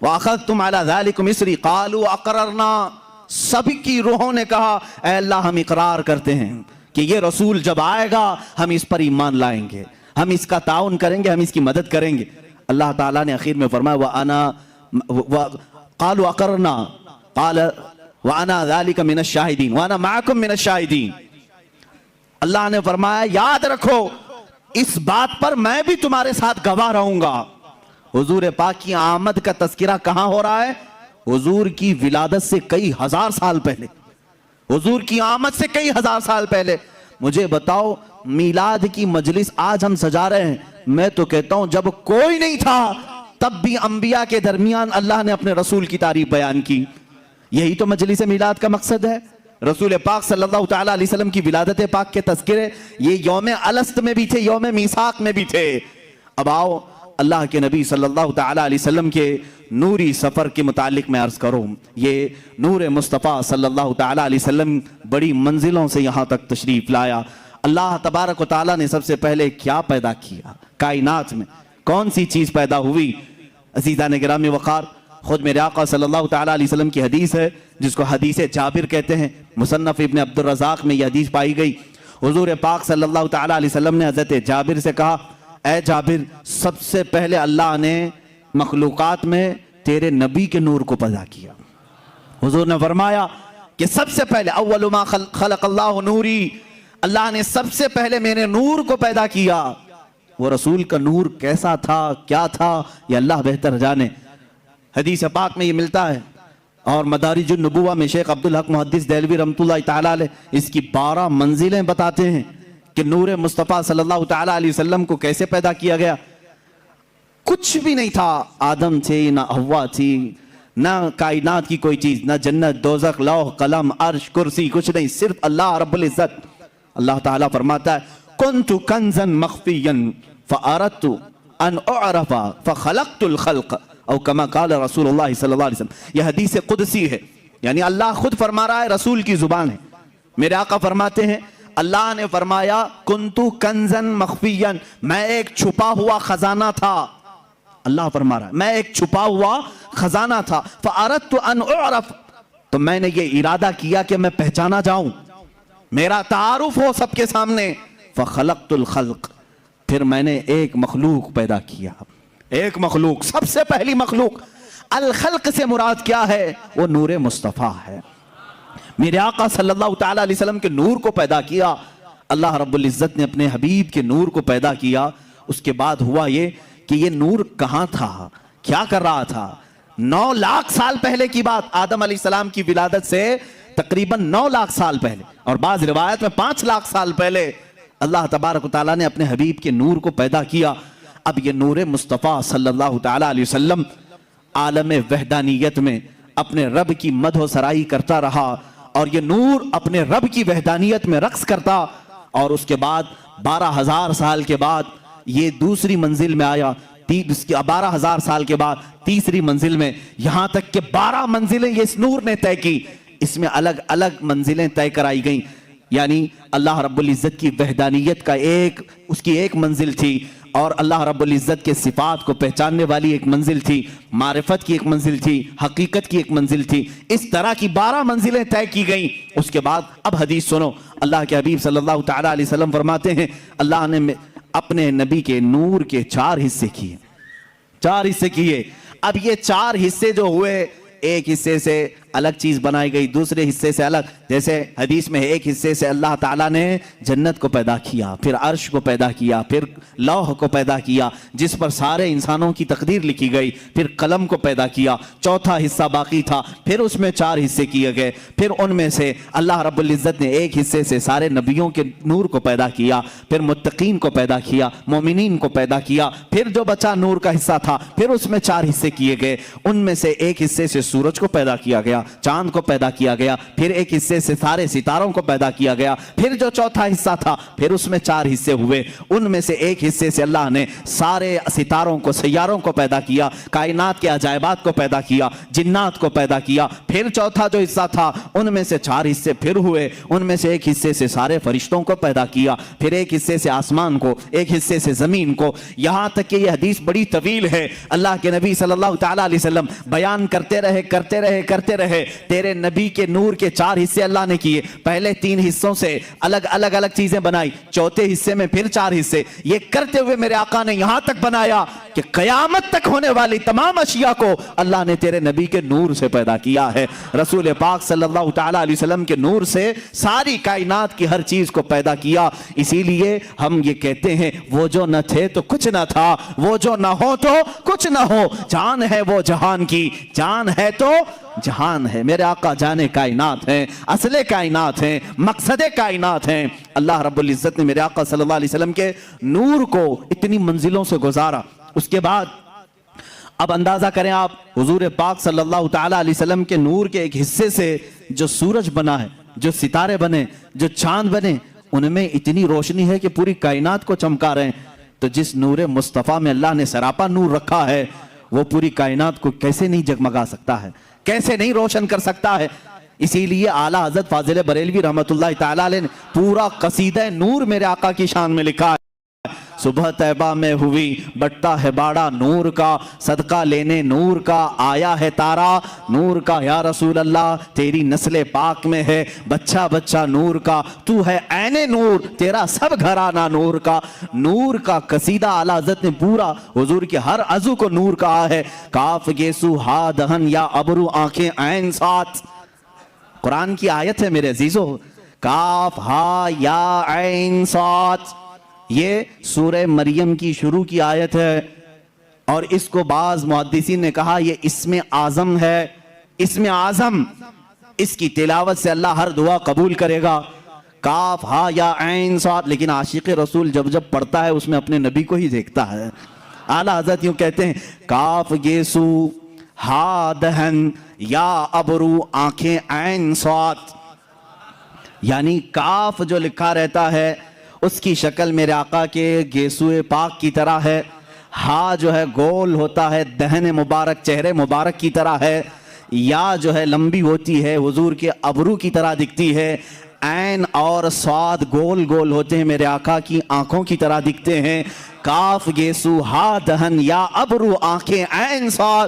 Speaker 1: وَأَخَذْتُمْ عَلَى ذَلِكُمْ إِصْرِي قَالُوا أَقْرَرْنَا، سب کی روحوں نے کہا اے اللہ ہم اقرار کرتے ہیں کہ یہ رسول جب آئے گا ہم اس پر ایمان لائیں گے، ہم اس کا تعاون کریں گے، ہم اس کی مدد کریں گے۔ اللہ تعالیٰ نے اخیر میں فرمایا قالوا اقررنا قال وانا ذلك من الشاہدین وانا معکم من الشاہدین۔ اللہ نے فرمایا یاد رکھو اس بات پر میں بھی تمہارے ساتھ گواہ رہوں گا۔ حضور پاک کی آمد کا تذکرہ کہاں ہو رہا ہے؟ حضور کی ولادت سے کئی ہزار سال پہلے، حضور کی آمد سے کئی ہزار سال پہلے۔ مجھے بتاؤ میلاد کی مجلس آج ہم سجا رہے ہیں، میں تو کہتا ہوں جب کوئی نہیں تھا تب بھی انبیاء کے درمیان اللہ نے اپنے رسول کی تعریف بیان کی۔ یہی تو مجلس میلاد کا مقصد ہے۔ رسول پاک صلی اللہ تعالیٰ علیہ وسلم کی ولادت پاک کے تذکرے یہ یوم الست میں بھی تھے، یوم میثاق میں بھی تھے۔ اب آؤ اللہ کے نبی صلی اللہ تعالیٰ علیہ وسلم کے نوری سفر کے متعلق میں عرض کروں۔ یہ نور مصطفیٰ صلی اللہ تعالیٰ علیہ وسلم بڑی منزلوں سے یہاں تک تشریف لایا۔ اللہ تبارک و تعالیٰ نے سب سے پہلے کیا پیدا کیا؟ کائنات میں کون سی چیز پیدا ہوئی؟ عزیزان گرامی وقار، خود میرے آقا صلی اللہ تعالیٰ علیہ وسلم کی حدیث ہے جس کو حدیث جابر کہتے ہیں، مصنف ابن عبد الرزاق میں یہ حدیث پائی گئی۔ حضور پاک صلی اللہ تعالیٰ علیہ وسلم نے حضرت جابر سے کہا اے جابر، سب سے پہلے اللہ نے مخلوقات میں تیرے نبی کے نور کو پیدا کیا۔ حضور نے فرمایا کہ سب سے پہلے اول ما خلق اللہ نوری، اللہ نے سب سے پہلے میرے نور کو پیدا کیا۔ وہ رسول کا نور کیسا تھا، کیا تھا، یہ اللہ بہتر جانے۔ حدیث پاک میں یہ ملتا ہے، اور مدارج النبوہ میں شیخ عبدالحق محدث دہلوی رحمۃ اللہ تعالیٰ علیہ اس کی 12 منزلیں بتاتے ہیں کہ نور مصطفیٰ صلی اللہ تعالیٰ علیہ وسلم کو کیسے پیدا کیا گیا۔ کچھ بھی نہیں تھا، آدم تھے نہ حوا تھی، نہ کائنات کی کوئی چیز، نہ جنت دوزخ لوح قلم عرش کرسی، کچھ نہیں، صرف اللہ رب العزت۔ اللہ تعالیٰ فرماتا ہے كنت كنزا مخفيا فأردت أن أعرف فخلقت الخلق، او كما قال رسول اللہ صلی اللہ علیہ وسلم۔ یہ حدیث قدسی ہے، یعنی اللہ خود فرما رہا ہے، رسول کی زبان ہے۔ میرے آقا فرماتے ہیں اللہ نے فرمایا كنت كنزا مخفيا، میں ایک چھپا ہوا خزانہ تھا۔ اللہ فرما رہا ہے میں ایک چھپا ہوا خزانہ تھا۔ فأردت أن أعرف، تو میں نے یہ ارادہ کیا کہ میں پہچانا جاؤں, میرا تعارف ہو سب کے سامنے. فخلقت الخلق, پھر میں نے ایک مخلوق پیدا کیا, ایک مخلوق, سب سے پہلی مخلوق. الخلق سے مراد کیا ہے؟ وہ نور مصطفیٰ ہے. میرے آقا صلی اللہ تعالی علیہ وسلم کے نور کو پیدا کیا. اللہ رب العزت نے اپنے حبیب کے نور کو پیدا کیا. اس کے بعد ہوا یہ کہ یہ نور کہاں تھا, کیا کر رہا تھا؟ 9 لاکھ سال پہلے کی بات, آدم علیہ السلام کی ولادت سے تقریباً 9 لاکھ سال پہلے, اور بعض روایت میں 5 لاکھ سال پہلے اللہ تبارک و تعالیٰ نے اپنے حبیب کے نور کو پیدا کیا. اب یہ نور مصطفیٰ صلی اللہ تعالیٰ علیہ وسلم عالم وحدانیت میں اپنے رب کی مدح و سرائی کرتا رہا, اور یہ نور اپنے رب کی وحدانیت میں رقص کرتا. اور اس کے بعد 12,000 سال کے بعد یہ دوسری منزل میں آیا, 12,000 سال کے بعد تیسری منزل میں, یہاں تک کہ 12 منزلیں یہ اس نور نے طے کی. اس میں الگ الگ منزلیں طے کرائی گئیں. یعنی اللہ رب العزت کی وحدانیت کا اس کی ایک منزل تھی, اور اللہ رب العزت کے صفات کو پہچاننے والی ایک منزل تھی, معرفت کی ایک منزل تھی, حقیقت کی ایک منزل تھی. اس طرح کی 12 منزلیں طے کی گئیں. اس کے بعد اب حدیث سنو, اللہ کے حبیب صلی اللہ تعالیٰ علیہ وسلم فرماتے ہیں اللہ نے اپنے نبی کے نور کے 4 حصے کیے, 4 حصے کیے. اب یہ 4 حصے جو ہوئے, ایک حصے سے الگ چیز بنائی گئی, دوسرے حصے سے الگ. جیسے حدیث میں ایک حصے سے اللہ تعالیٰ نے جنت کو پیدا کیا, پھر عرش کو پیدا کیا, پھر لوح کو پیدا کیا جس پر سارے انسانوں کی تقدیر لکھی گئی, پھر قلم کو پیدا کیا, چوتھا حصہ باقی تھا, پھر اس میں 4 حصے کیے گئے. پھر ان میں سے اللہ رب العزت نے ایک حصے سے سارے نبیوں کے نور کو پیدا کیا, پھر متقین کو پیدا کیا, مومنین کو پیدا کیا, پھر جو بچا نور کا حصہ تھا پھر اس میں 4 حصے کیے گئے. ان میں سے ایک حصے سے سورج کو پیدا کیا گیا, چاند کو پیدا کیا گیا, پھر ایک حصے سے سارے ستاروں کو پیدا کیا گیا, پھر جو چوتھا حصہ تھا پھر اس میں 4 حصے ہوئے. ان میں سے ایک حصے سے اللہ نے سارے ستاروں کو, سیاروں کو پیدا کیا, کائنات کے عجائبات کو پیدا کیا, جنات کو پیدا کیا. پھر چوتھا جو حصہ تھا ان میں سے 4 حصے پھر ہوئے. ان میں سے ایک حصے سے سارے فرشتوں کو پیدا کیا, پھر ایک حصے سے آسمان کو, ایک حصے سے زمین کو. یہاں تک کہ یہ حدیث بڑی طویل ہے. اللہ کے نبی صلی اللہ تعالیٰ علیہ وسلم بیان کرتے رہے تیرے نبی کے نور کے 4 حصے اللہ نے کیے. پہلے 3 حصوں سے الگ چیزیں بنائی, چوتھے حصے میں پھر 4 حصے. یہ کرتے ہوئے میرے آقا نے یہاں تک بنایا کہ قیامت تک ہونے والی تمام اشیاء کو اللہ نے تیرے نبی کے نور سے پیدا کیا ہے. رسول پاک صلی اللہ تعالیٰ علیہ وسلم کے نور سے ساری کائنات کی ہر چیز کو پیدا کیا. اسی لیے ہم یہ کہتے ہیں وہ جو نہ تھے تو کچھ نہ تھا, وہ جو نہ ہو تو کچھ نہ ہو, جان ہے وہ جہان کی, جان ہے تو جہان ہے. میرے آقا جانے کائنات ہیں, اصل کائنات ہیں, مقصد کائنات ہیں. اللہ رب العزت نے میرے آقا صلی اللہ علیہ وسلم کے نور کو اتنی منزلوں سے گزارا. اس کے بعد اب اندازہ کریں آپ, حضور پاک صلی اللہ تعالیٰ علیہ وسلم کے نور کے ایک حصے سے جو سورج بنا ہے, جو ستارے بنے, جو چاند بنے, ان میں اتنی روشنی ہے کہ پوری کائنات کو چمکا رہے ہیں. تو جس نور مصطفیٰ میں اللہ نے سراپا نور رکھا ہے وہ پوری کائنات کو کیسے نہیں جگمگا سکتا ہے, کیسے نہیں روشن کر سکتا ہے. اسی لیے اعلیٰ حضرت فاضل بریلوی رحمت اللہ تعالیٰ علیہ نے پورا قصیدہ نور میرے آقا کی شان میں لکھا ہے. صبح طیبہ میں ہوئی بٹتا ہے باڑا نور کا, صدقہ لینے نور کا آیا ہے تارا نور کا. یا رسول اللہ تیری نسل پاک میں ہے بچہ بچہ نور کا, تو ہے عین نور تیرا سب گھرانہ نور کا. نور کا قصیدہ اعلیٰ حضرت نے پورا حضور کے ہر عضو کو نور کہا ہے. کاف گیسو ہا دہن یا ابرو آنکھیں عین ساتھ, قرآن کی آیت ہے میرے عزیزو. کاف ہا یا عین ساتھ, یہ سورہ مریم کی شروع کی آیت ہے, اور اس کو بعض محدثین نے کہا یہ اسم اعظم ہے. اسم اعظم, اس کی تلاوت سے اللہ ہر دعا قبول کرے گا. کاف ہا یا عین صاد, لیکن عاشق رسول جب پڑھتا ہے اس میں اپنے نبی کو ہی دیکھتا ہے. اعلیٰ حضرت یوں کہتے ہیں کاف گیسو ہا دہن یا ابرو آنکھیں عین صاد, یعنی کاف جو لکھا رہتا ہے اس کی شکل میرے آقا کے گیسوئے پاک کی طرح ہے. ہا جو ہے گول ہوتا ہے, دہن مبارک چہرے مبارک کی طرح ہے. یا جو ہے لمبی ہوتی ہے, حضور کے ابرو کی طرح دکھتی ہے. عین اور صاد گول گول ہوتے ہیں, میرے آقا کی آنکھوں کی طرح دکھتے ہیں. کاف گیسو ہا دہن یا ابرو آنکھیں عین صاد,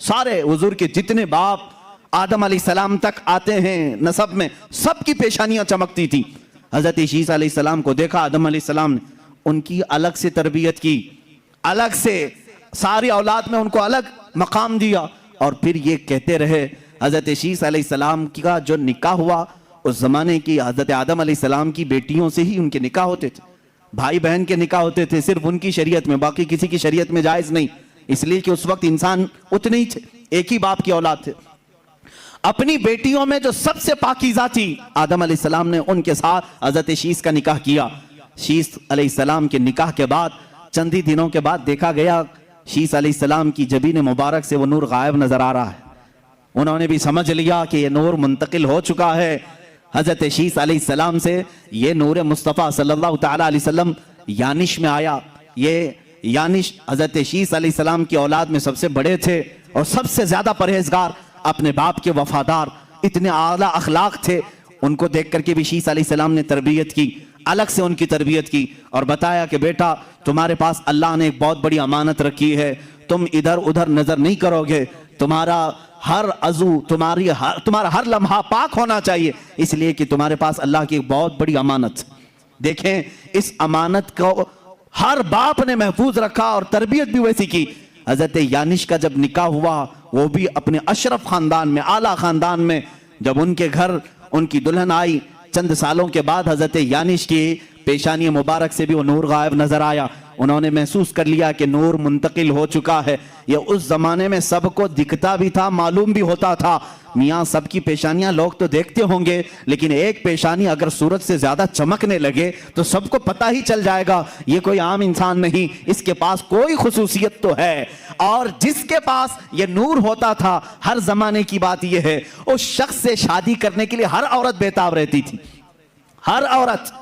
Speaker 1: سارے حضور کے جتنے باپ آدم علیہ السلام تک آتے ہیں نسب میں، سب کی پیشانیاں چمکتی تھی۔ حضرت عیسیٰ علیہ السلام کو دیکھا آدم علیہ السلام نے، ان کی الگ سے تربیت کی، الگ سے ساری اولاد میں ان کو الگ مقام دیا، اور پھر یہ کہتے رہے حضرت عیسیٰ علیہ السلام کا جو نکاح ہوا اس زمانے کی حضرت آدم علیہ السلام کی بیٹیوں سے ہی ان کے نکاح ہوتے تھے، بھائی بہن کے نکاح ہوتے تھے صرف ان کی شریعت میں، باقی کسی کی شریعت میں جائز نہیں، اس لیے کہ اس وقت انسان اتنے ہی تھے، ایک ہی باپ کی اولاد تھے۔ اپنی بیٹیوں میں جو سب سے پاکیزہ تھی آدم علیہ السلام نے ان کے ساتھ حضرت شیس کا نکاح کیا۔ شیس علیہ السلام کے نکاح کے بعد چند ہی دنوں کے بعد دیکھا گیا شیس علیہ السلام کی جبین مبارک سے وہ نور غائب نظر آ رہا ہے۔ انہوں نے بھی سمجھ لیا کہ یہ نور منتقل ہو چکا ہے حضرت شیس علیہ السلام سے، یہ نور مصطفیٰ صلی اللہ تعالیٰ علیہ وسلم یانش میں آیا۔ یہ یانش حضرت شیس علیہ السلام کی اولاد میں سب سے بڑے تھے اور سب سے زیادہ پرہیزگار، اپنے باپ کے وفادار، اتنے اعلیٰ اخلاق تھے۔ ان کو دیکھ کر کے بھی شیس علیہ السلام نے تربیت کی، الگ سے ان کی تربیت کی اور بتایا کہ بیٹا تمہارے پاس اللہ نے ایک بہت بڑی امانت رکھی ہے، تم ادھر ادھر نظر نہیں کرو گے، تمہارا ہر عضو تمہارا ہر لمحہ پاک ہونا چاہیے، اس لیے کہ تمہارے پاس اللہ کی ایک بہت بڑی امانت۔ دیکھیں اس امانت کو ہر باپ نے محفوظ رکھا اور تربیت بھی ویسی کی۔ حضرت یانش کا جب نکاح ہوا وہ بھی اپنے اشرف خاندان میں، اعلیٰ خاندان میں، جب ان کے گھر ان کی دلہن آئی چند سالوں کے بعد حضرت یانش کی پیشانی مبارک سے بھی وہ نور غائب نظر آیا۔ انہوں نے محسوس کر لیا کہ نور منتقل ہو چکا ہے۔ یہ اس زمانے میں سب کو دکھتا بھی تھا، معلوم بھی ہوتا تھا۔ میاں سب کی پیشانیاں لوگ تو دیکھتے ہوں گے، لیکن ایک پیشانی اگر سورج سے زیادہ چمکنے لگے تو سب کو پتہ ہی چل جائے گا یہ کوئی عام انسان نہیں، اس کے پاس کوئی خصوصیت تو ہے۔ اور جس کے پاس یہ نور ہوتا تھا، ہر زمانے کی بات یہ ہے، اس شخص سے شادی کرنے کے لیے ہر عورت بےتاب رہتی تھی۔ ہر عورت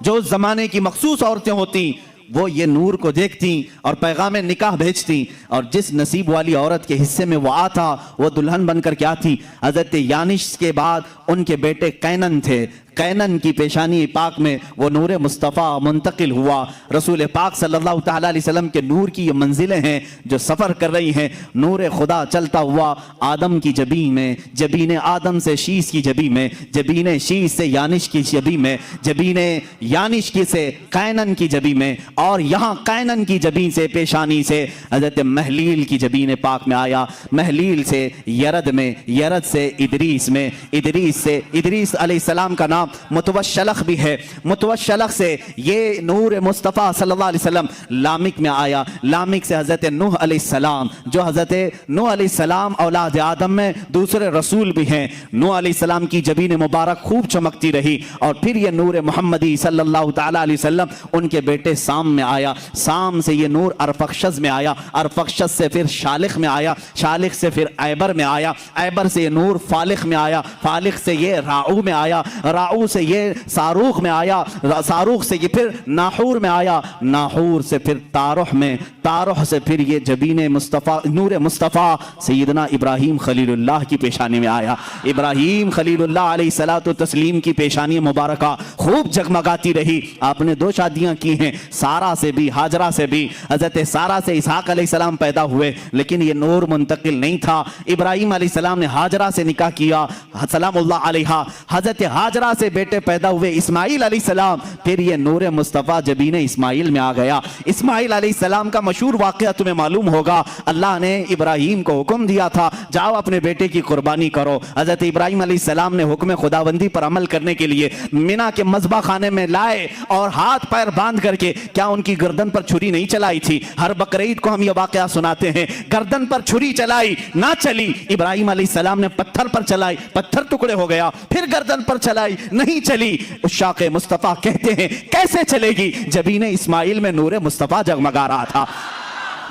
Speaker 1: جو اس زمانے کی مخصوص عورتیں ہوتی وہ یہ نور کو دیکھتی اور پیغام نکاح بھیجتی، اور جس نصیب والی عورت کے حصے میں وہ آتا وہ دلہن بن کر کیا تھی۔ حضرت یانش کے بعد ان کے بیٹے قینن تھے، قینن کی پیشانی پاک میں وہ نور مصطفیٰ منتقل ہوا۔ رسول پاک صلی اللہ تعالیٰ علیہ وسلم کے نور کی یہ منزلیں ہیں جو سفر کر رہی ہیں۔ نور خدا چلتا ہوا آدم کی جبین میں، جبین آدم سے شیس کی جبین میں، جبین شیس سے یانش کی جبین میں، جبین یانش کی سے قینن کی جبین میں، اور یہاں قینن کی جبین سے پیشانی سے حضرت محلیل کی جبین پاک میں آیا۔ محلیل سے یرد میں، یرد سے ادریس میں، ادریس سے ادریس علیہ السلام کا نام متوشلخ بھی ہے، متوشلخ سے یہ نور مصطفیٰ صلی اللہ علیہ وسلم لامک میں آیا۔ لامک سے حضرت نوح علیہ السلام، جو حضرت نوح علیہ السلام اولاد آدم میں دوسرے رسول بھی ہیں۔ نوح علیہ السلام کی جبین مبارک خوب چمکتی رہی، اور پھر یہ نور محمدی صلی اللہ تعالیٰ علیہ وسلم ان کے بیٹے سام میں آیا۔ سام سے یہ نور ارفخشد میں آیا، ارفخشد سے پھر شالخ میں آیا، شالخ سے پھر ایبر میں آیا، ایبر سے یہ نور فالخ میں آیا، فالخ سے یہ راعو میں آیا، راعو سے یہ صاروخ میں آیا، صاروخ سے یہ پھر ناحور میں آیا، ناحور سے پھر تارح میں، تارح سے پھر یہ جبین مصطفیٰ نور مصطفیٰ سیدنا ابراہیم خلیل اللہ کی پیشانی میں آیا۔ ابراہیم خلیل اللہ علیہ الصلوۃ والتسلیم کی پیشانی مبارکہ خوب جگمگاتی رہی۔ آپ نے 2 شادیاں کی ہیں، سارہ سے بھی ہاجرہ سے بھی۔ حضرت سارہ سے اسحاق علیہ السلام پیدا ہوئے، لیکن یہ نور منتقل نہیں تھا۔ ابراہیم علیہ السلام نے ہاجرہ سے نکاح کیا سلام اللہ علیہا، حضرت ہاجرہ سے بیٹے پیدا ہوئے اسماعیل علیہ السلام، پھر یہ نور مصطفیٰ جبین اسماعیل میں آ گیا۔ اسماعیل علیہ السلام کا مشہور واقعہ تمہیں معلوم ہوگا، اللہ نے ابراہیم کو حکم دیا تھا جاؤ اپنے بیٹے کی قربانی کرو۔ حضرت ابراہیم علیہ السلام نے حکم خداوندی پر عمل کرنے کے لیے مینا کے مذبح خانے میں لائے اور ہاتھ پیر باندھ کر کے، کیا ان کی گردن پر چھری نہیں چلائی تھی؟ ہر بقرعید کو ہم یہ واقعہ سناتے ہیں، گردن پر چھری چلائی، نہ چلی۔ ابراہیم علیہ السلام نے پتھر پر چلائی، پتھر ٹکڑے ہو گیا، پھر گردن پر چلائی، نہیں چلی۔ عشاق مصطفیٰ کہتے ہیں کیسے چلے گی؟ جبین اسماعیل میں نور مصطفیٰ جگمگا رہا تھا۔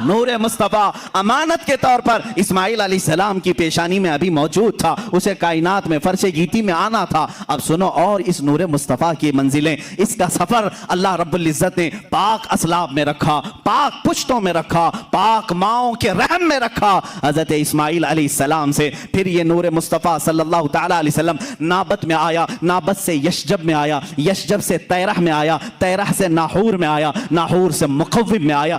Speaker 1: نور مصطفیٰ امانت کے طور پر اسماعیل علیہ السلام کی پیشانی میں ابھی موجود تھا، اسے کائنات میں فرش گیتی میں آنا تھا۔ اب سنو اور اس نور مصطفیٰ کی منزلیں، اس کا سفر اللہ رب العزت نے پاک اسلاب میں رکھا، پاک پشتوں میں رکھا، پاک ماؤں کے رحم میں رکھا۔ حضرت اسماعیل علیہ السلام سے پھر یہ نور مصطفیٰ صلی اللہ تعالیٰ علیہ وسلم نابت میں آیا، نابت سے یشجب میں آیا، یشجب سے تیرح میں آیا، تیرح سے ناحور میں آیا، ناحور سے مقوم میں آیا،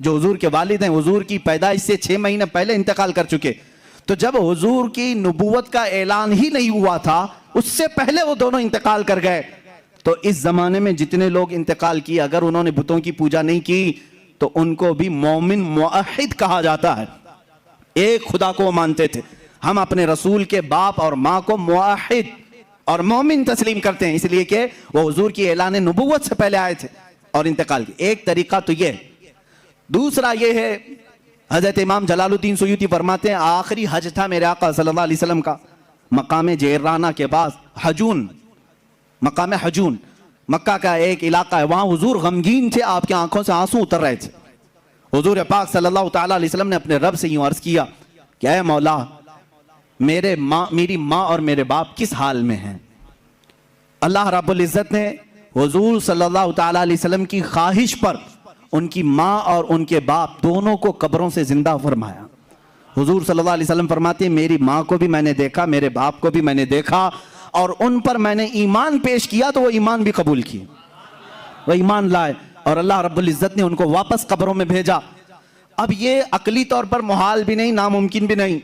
Speaker 1: جو حضور کے والد ہیں، حضور کی پیدائش سے 6 مہینے پہلے انتقال کر چکے. تو جب حضور کی نبوت کا اعلان ہی نہیں ہوا تھا، اس سے پہلے وہ دونوں انتقال کر گئے. تو اس زمانے میں جتنے لوگ انتقال کیے، اگر انہوں نے بتوں کی پوجا نہیں کی تو ان کو بھی مومن موحد کہا جاتا ہے. ایک خدا کو وہ مانتے تھے. ہم اپنے رسول کے باپ اور ماں کو موحد اور مومن تسلیم کرتے ہیں، اس لیے کہ وہ حضور کی اعلان نبوت سے پہلے آئے تھے اور انتقال کی. ایک طریقہ تو یہ. دوسرا یہ ہے، حضرت امام جلال الدین سیوطی فرماتے ہیں آخری حج تھا میرے آقا صلی اللہ علیہ وسلم کا مقام جیرانہ کے پاس حجون، مقام حجون، مکہ کا ایک علاقہ ہے. وہاں حضور غمگین تھے، آپ کی آنکھوں سے آنسو اتر رہے تھے. حضور پاک صلی اللہ تعالیٰ علیہ وسلم نے اپنے رب سے یوں عرض کیا کہ اے مولا، میری ماں اور میرے باپ کس حال میں ہیں؟ اللہ رب العزت نے حضور صلی اللہ تعالیٰ علیہ وسلم کی خواہش پر ان کی ماں اور ان کے باپ دونوں کو قبروں سے زندہ فرمایا. حضور صلی اللہ علیہ وسلم فرماتے ہیں میری ماں کو بھی میں نے دیکھا، میرے باپ کو بھی میں نے دیکھا، اور ان پر میں نے ایمان پیش کیا تو وہ ایمان بھی قبول کیے، وہ ایمان لائے، اور اللہ رب العزت نے ان کو واپس قبروں میں بھیجا. اب یہ عقلی طور پر محال بھی نہیں، ناممکن بھی نہیں،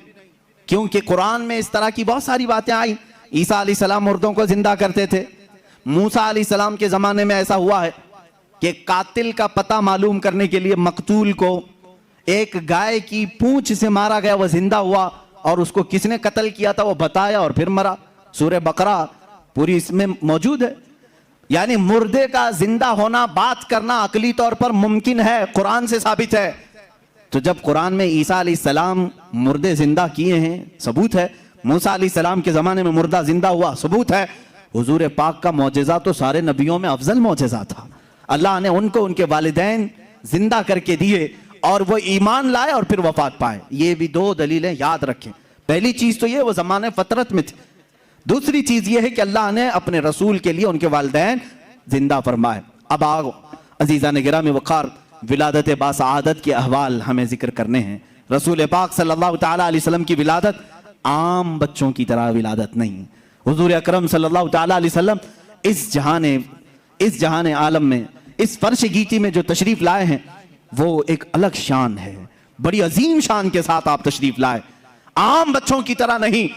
Speaker 1: کیونکہ قرآن میں اس طرح کی بہت ساری باتیں آئیں. عیسیٰ علیہ السلام مردوں کو زندہ کرتے تھے. موسیٰ علیہ السلام کے زمانے میں ایسا ہوا ہے کہ قاتل کا پتہ معلوم کرنے کے لیے مقتول کو ایک گائے کی پونچھ سے مارا گیا، وہ زندہ ہوا، اور اس کو کس نے قتل کیا تھا وہ بتایا اور پھر مرا. سورہ بقرہ پوری اس میں موجود ہے. یعنی مردے کا زندہ ہونا، بات کرنا عقلی طور پر ممکن ہے، قرآن سے ثابت ہے. تو جب قرآن میں عیسیٰ علیہ السلام مردے زندہ کیے ہیں، ثبوت ہے. موسیٰ علیہ السلام کے زمانے میں مردہ زندہ ہوا، ثبوت ہے. حضور پاک کا معجزہ تو سارے نبیوں میں افضل معجزہ تھا. اللہ نے ان کو ان کے والدین زندہ کر کے دیے اور وہ ایمان لائے اور پھر وفات پائے. یہ بھی 2 دلیلیں یاد رکھیں. پہلی چیز تو یہ وہ زمانے فطرت میں تھے. دوسری چیز یہ ہے کہ اللہ نے اپنے رسول کے لیے ان کے والدین زندہ فرمائے. اب آگو عزیزان گرامی وقار، ولادت باسعادت کے احوال ہمیں ذکر کرنے ہیں. رسول پاک صلی اللہ تعالیٰ علیہ وسلم کی ولادت عام بچوں کی طرح ولادت نہیں. حضور اکرم صلی اللہ تعالیٰ علیہ وسلم اس جہان عالم میں، اس فرش گیتی میں جو تشریف لائے ہیں وہ ایک الگ شان ہے. بڑی عظیم شان کے ساتھ آپ تشریف لائے. عام بچوں کی طرح نہیں،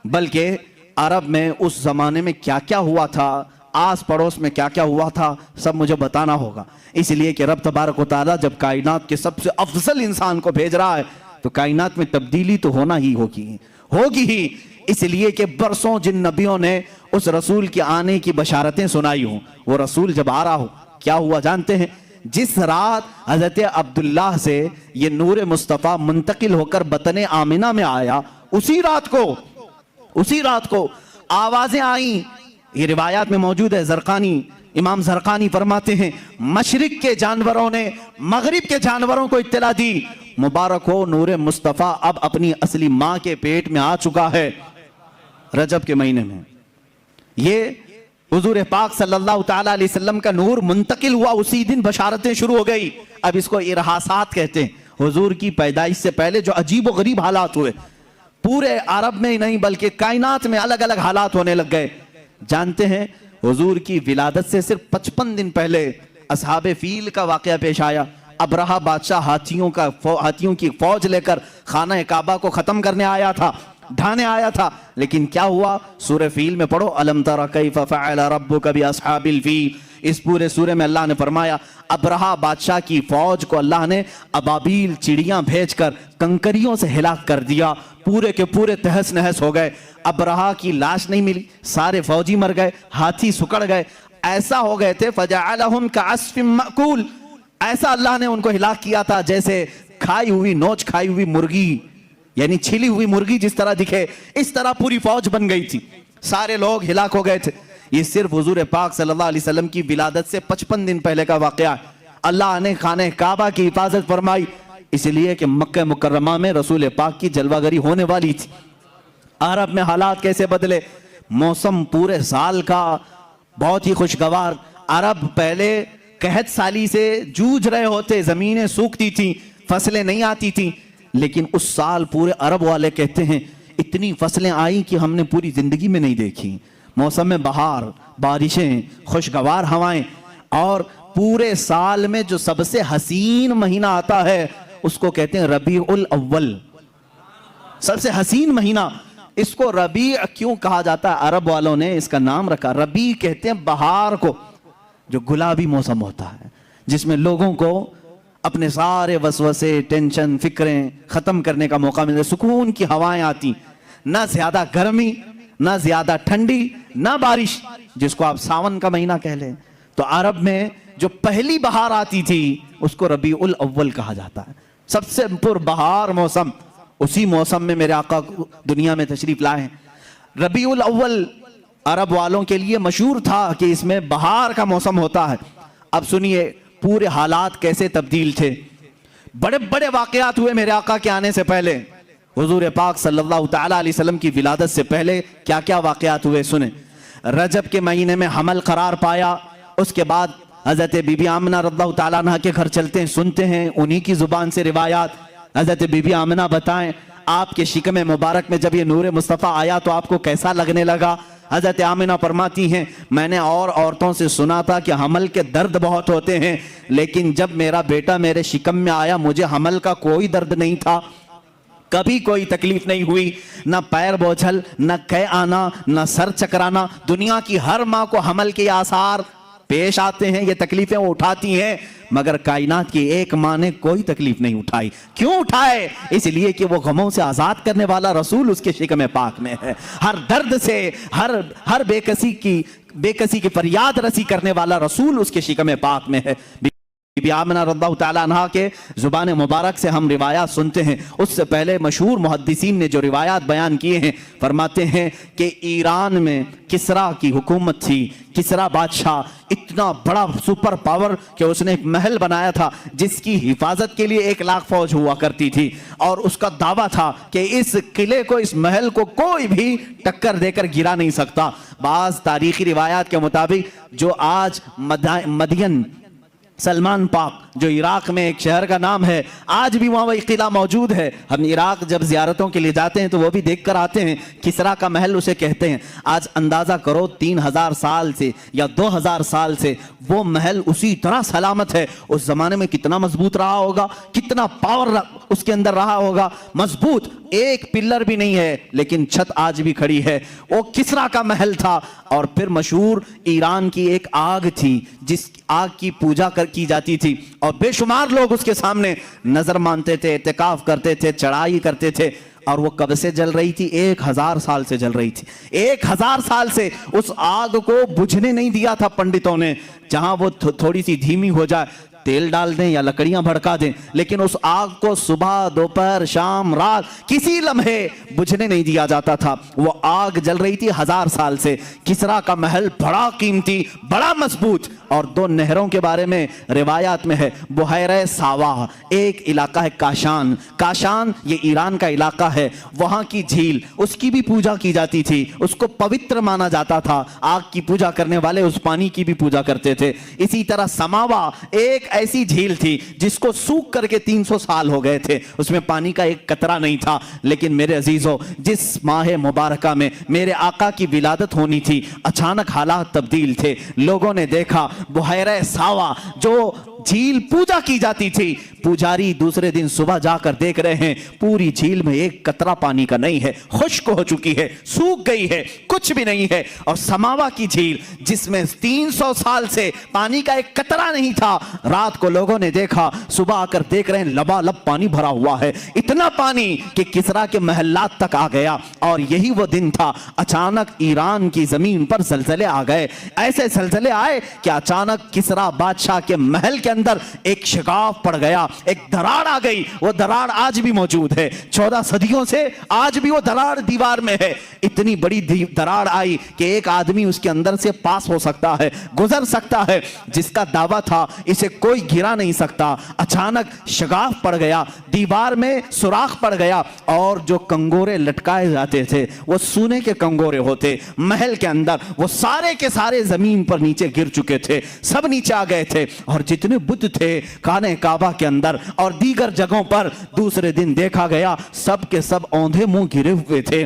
Speaker 1: بلکہ عرب میں اس زمانے میں کیا کیا ہوا تھا، آس پڑوس میں کیا کیا ہوا تھا، سب مجھے بتانا ہوگا. اس لیے کہ رب تبارک و تعالیٰ جب کائنات کے سب سے افضل انسان کو بھیج رہا ہے تو کائنات میں تبدیلی تو ہونا ہی ہوگی ہی. اس لیے کہ برسوں جن نبیوں نے اس رسول کے آنے کی بشارتیں سنائی ہوں، وہ رسول جب آ رہا ہو کیا ہوا جانتے ہیں؟ جس رات حضرت عبداللہ سے یہ نور مصطفیٰ منتقل ہو کر بطن آمنہ میں آیا، اسی رات کو آوازیں آئیں. یہ روایات میں موجود ہے. امام زرقانی فرماتے ہیں مشرق کے جانوروں نے مغرب کے جانوروں کو اطلاع دی، مبارک ہو نور مصطفیٰ اب اپنی اصلی ماں کے پیٹ میں آ چکا ہے. رجب کے مہینے میں یہ حضور پاک صلی اللہ تعالیٰ علیہ وسلم کا نور منتقل ہوا، اسی دن بشارتیں شروع ہو گئی. اب اس کو ارحاسات کہتے ہیں. حضور کی پیدائش سے پہلے جو عجیب و غریب حالات ہوئے، پورے عرب میں ہی نہیں بلکہ کائنات میں الگ الگ حالات ہونے لگ گئے. جانتے ہیں حضور کی ولادت سے صرف 55 دن پہلے اصحاب فیل کا واقعہ پیش آیا. ابرہہ بادشاہ ہاتھیوں کی فوج لے کر خانہ کعبہ کو ختم کرنے آیا تھا، ڈھانے آیا تھا. لیکن کیا ہوا؟ سورہ فیل میں پڑھو الم تر کیف فعل ربک باصحاب الفیل. اس پورے سورے میں اللہ نے فرمایا ابرہہ بادشاہ کی فوج کو اللہ نے ابابیل چڑیاں بھیج کر کنکریوں سے ہلاک کر دیا. پورے کے پورے تہس نہس ہو گئے. ابرہہ کی لاش نہیں ملی، سارے فوجی مر گئے، ہاتھی سکڑ گئے. ایسا ہو گئے تھے فجعلہم کعصف مأکول. ایسا اللہ نے ان کو ہلاک کیا تھا جیسے نوچ کھائی ہوئی مرغی، یعنی چھلی ہوئی مرغی جس طرح دکھے، اس طرح پوری فوج بن گئی تھی. سارے لوگ ہلاک ہو گئے تھے. یہ صرف حضور پاک صلی اللہ علیہ وسلم کی ولادت سے 55 دن پہلے کا واقعہ ہے. اللہ نے خانہ کعبہ کی حفاظت فرمائی، اس لیے کہ مکہ مکرمہ میں رسول پاک کی جلوہ گری ہونے والی تھی. عرب میں حالات کیسے بدلے؟ موسم پورے سال کا بہت ہی خوشگوار. عرب پہلے قحط سالی سے جوجھ رہے ہوتے، زمینیں سوکھتی تھیں، فصلیں نہیں آتی تھیں. لیکن اس سال پورے عرب والے کہتے ہیں اتنی فصلیں آئیں کہ ہم نے پوری زندگی میں نہیں دیکھی. موسم میں بہار، بارشیں، خوشگوار ہوائیں اور پورے سال میں جو سب سے حسین مہینہ آتا ہے اس کو کہتے ہیں ربیع الاول. سب سے حسین مہینہ. اس کو ربیع کیوں کہا جاتا ہے؟ عرب والوں نے اس کا نام رکھا. ربیع کہتے ہیں بہار کو، جو گلابی موسم ہوتا ہے، جس میں لوگوں کو اپنے سارے وسوسے، ٹینشن، فکریں ختم کرنے کا موقع ملتا ہے. سکون کی ہوائیں آتی، نہ زیادہ گرمی، نہ زیادہ ٹھنڈی، نہ بارش، جس کو آپ ساون کا مہینہ کہہ لیں. تو عرب میں جو پہلی بہار آتی تھی اس کو ربیع الاول کہا جاتا ہے. سب سے پر بہار موسم، اسی موسم میں میرے آقا دنیا میں تشریف لائے ہیں. ربیع الاول عرب والوں کے لیے مشہور تھا کہ اس میں بہار کا موسم ہوتا ہے. اب سنیے پورے حالات کیسے تبدیل تھے. بڑے بڑے واقعات ہوئے میرے آقا کے آنے سے پہلے. حضور پاک صلی اللہ تعالیٰ علیہ وسلم کی ولادت سے پہلے کیا کیا واقعات ہوئے سنیں. رجب کے مہینے میں حمل قرار پایا. اس کے بعد حضرت بی بی آمنہ رضی اللہ تعالیٰ عنہ کے گھر چلتے ہیں، سنتے ہیں انہی کی زبان سے روایات. حضرت بی بی آمنہ بتائیں آپ کے شکم مبارک میں جب یہ نور مصطفیٰ آیا تو آپ کو کیسا لگنے لگا؟ حضرت آمنہ فرماتی ہیں میں نے اور عورتوں سے سنا تھا کہ حمل کے درد بہت ہوتے ہیں، لیکن جب میرا بیٹا میرے شکم میں آیا مجھے حمل کا کوئی درد نہیں تھا، کبھی کوئی تکلیف نہیں ہوئی، نہ پیر بوجھل، نہ قے آنا، نہ سر چکرانا. دنیا کی ہر ماں کو حمل کے آثار پیش آتے ہیں، یہ تکلیفیں وہ اٹھاتی ہیں، مگر کائنات کی ایک ماں نے کوئی تکلیف نہیں اٹھائی. کیوں اٹھائے؟ اس لیے کہ وہ غموں سے آزاد کرنے والا رسول اس کے شکم پاک میں ہے. ہر درد سے، ہر بے کسی کی فریاد رسی کرنے والا رسول اس کے شکم پاک میں ہے. بی بی آمنہ رضی اللہ تعالیٰ عنہ کے زبان مبارک سے ہم روایات سنتے ہیں. اس سے پہلے مشہور محدثین نے جو روایات بیان کیے ہیں فرماتے ہیں کہ ایران میں کسرا کی حکومت تھی. کسرا بادشاہ اتنا بڑا سپر پاور کہ اس نے ایک محل بنایا تھا جس کی حفاظت کے لیے 1,00,000 فوج ہوا کرتی تھی، اور اس کا دعویٰ تھا کہ اس قلعے کو، اس محل کو کوئی بھی ٹکر دے کر گرا نہیں سکتا. بعض تاریخی روایات کے مطابق جو آج مدین سلمان پاک جو عراق میں ایک شہر کا نام ہے، آج بھی وہاں وہی قلعہ موجود ہے. ہم عراق جب زیارتوں کے لیے جاتے ہیں تو وہ بھی دیکھ کر آتے ہیں. کسرا کا محل اسے کہتے ہیں. آج اندازہ کرو 3,000 سال سے یا 2,000 سال سے وہ محل اسی طرح سلامت ہے. اس زمانے میں کتنا مضبوط رہا ہوگا، کتنا پاور اس کے اندر رہا ہوگا. مضبوط، ایک پلر بھی نہیں ہے لیکن چھت آج بھی کھڑی ہے. وہ کسرا کا محل تھا. اور پھر مشہور ایران کی ایک آگ تھی جس آگ کی پوجا کی جاتی تھی، اور بے شمار لوگ اس کے سامنے نظر مانتے تھے، اعتکاف کرتے تھے، چڑھائی کرتے تھے. اور وہ کب سے جل رہی تھی؟ 1,000 سال سے جل رہی تھی. 1,000 سال سے اس آگ کو بجھنے نہیں دیا تھا پنڈتوں نے. جہاں وہ تھوڑی سی دھیمی ہو جائے تیل ڈال دیں یا لکڑیاں بھڑکا دیں، لیکن اس آگ کو صبح، دوپہر، شام، رات کسی لمحے بجھنے نہیں دیا جاتا تھا. وہ آگ جل رہی تھی 1,000 سال سے. کسرا کا محل بڑا قیمتی، بڑا مضبوط. اور 2 نہروں کے بارے میں روایات میں ہے. بحیرہ ساوا، ایک علاقہ ہے کاشان. کاشان یہ ایران کا علاقہ ہے. وہاں کی جھیل، اس کی بھی پوجا کی جاتی تھی، اس کو پوتر مانا جاتا تھا. آگ کی پوجا کرنے والے اس پانی کی بھی پوجا کرتے تھے. اسی طرح سماوا ایک ایسی جھیل تھی جس کو سوکھ کر کے 300 سال ہو گئے تھے، اس میں پانی کا ایک قطرہ نہیں تھا. لیکن میرے عزیزو، جس ماہ مبارکہ میں میرے آقا کی ولادت ہونی تھی اچانک حالات تبدیل تھے. لوگوں نے دیکھا بحیرہ ساوا جو جھیل پوجا کی جاتی تھی، پجاری دوسرے دن صبح جا کر دیکھ رہے ہیں پوری جھیل میں ایک قطرہ پانی کا نہیں ہے، خشک ہو چکی ہے، سوکھ گئی ہے، کچھ بھی نہیں ہے. اور سماوا کی جھیل جس میں 300 سال سے پانی کا ایک قطرہ نہیں تھا، رات کو لوگوں نے دیکھا، صبح آ کر دیکھ رہے ہیں لبالب پانی بھرا ہوا ہے. اتنا پانی کہ کسرا کے محلات تک آ گیا. اور یہی وہ دن تھا اچانک ایران کی زمین پر زلزلے آ گئے. ایسے زلزلے آئے کہ اچانک کسرا بادشاہ کے محل کے اندر ایک شگاف پڑ گیا، ایک دراڑ آ گئی. وہ دراڑ آج بھی موجود ہے. 14 صدیوں سے آج بھی وہ دراڑ دیوار میں ہے. اتنی بڑی دراڑ آئی کہ ایک آدمی اس کے اندر سے پاس ہو سکتا ہے، گزر سکتا ہے. جس کا دعویٰ تھا اسے کوئی گرا نہیں سکتا. اچانک شگاف پڑ گیا، دیوار میں سوراخ پڑ گیا، اور جو کنگورے لٹکائے جاتے تھے وہ سونے کے کنگورے ہوتے محل کے اندر، وہ سارے کے سارے زمین پر نیچے گر چکے تھے، سب نیچے آ گئے تھے. اور جتنے بت تھے خانہ کعبہ کے اندر اور دیگر جگہوں پر دوسرے دن دیکھا گیا سب کے سب اوندھے منہ گرے ہوئے تھے.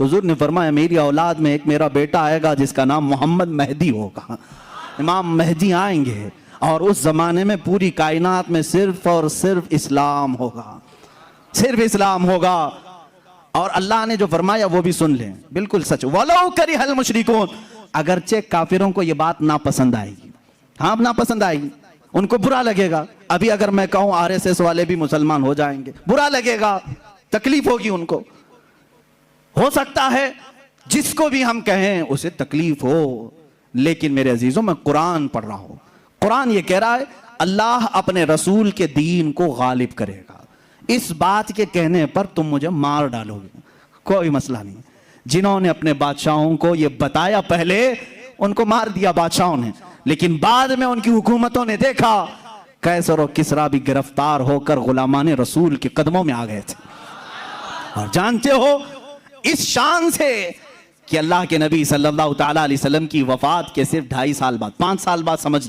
Speaker 1: حضور نے فرمایا میری اولاد میں ایک میرا بیٹا آئے گا جس کا نام محمد مہدی ہوگا، امام مہدی آئیں گے، اور اس زمانے میں پوری کائنات میں صرف اور صرف اسلام ہوگا، صرف اسلام ہوگا۔ اور اللہ نے جو فرمایا وہ بھی سن لیں، بالکل سچ، وَلَوْ كَرِهَ الْمُشْرِكُونَ، اگرچہ کافروں کو یہ بات ناپسند آئے گی، ہاں ناپسند آئے گی، ان کو برا لگے گا۔ ابھی اگر میں کہوں RSS والے بھی مسلمان ہو جائیں گے، برا لگے گا، تکلیف ہوگی ان کو۔ ہو سکتا ہے جس کو بھی ہم کہیں اسے تکلیف ہو، لیکن میرے عزیزوں میں قرآن پڑھ رہا ہوں، قرآن یہ کہہ رہا ہے اللہ اپنے رسول کے دین کو غالب کرے گا۔ اس بات کے کہنے پر تم مجھے مار ڈالو گے، کوئی مسئلہ نہیں۔ جنہوں نے اپنے بادشاہوں کو یہ بتایا پہلے ان کو مار دیا بادشاہوں نے، لیکن بعد میں ان کی حکومتوں نے دیکھا قیصر و کسریٰ بھی گرفتار ہو کر غلامان رسول کے قدموں میں آ گئے تھے۔ اور جانتے ہو اس شان سے کہ اللہ کے نبی صلی اللہ تعالیٰ علیہ وسلم کی وفات کے صرف 2.5 سال بعد، 5 سال بعد سمجھ،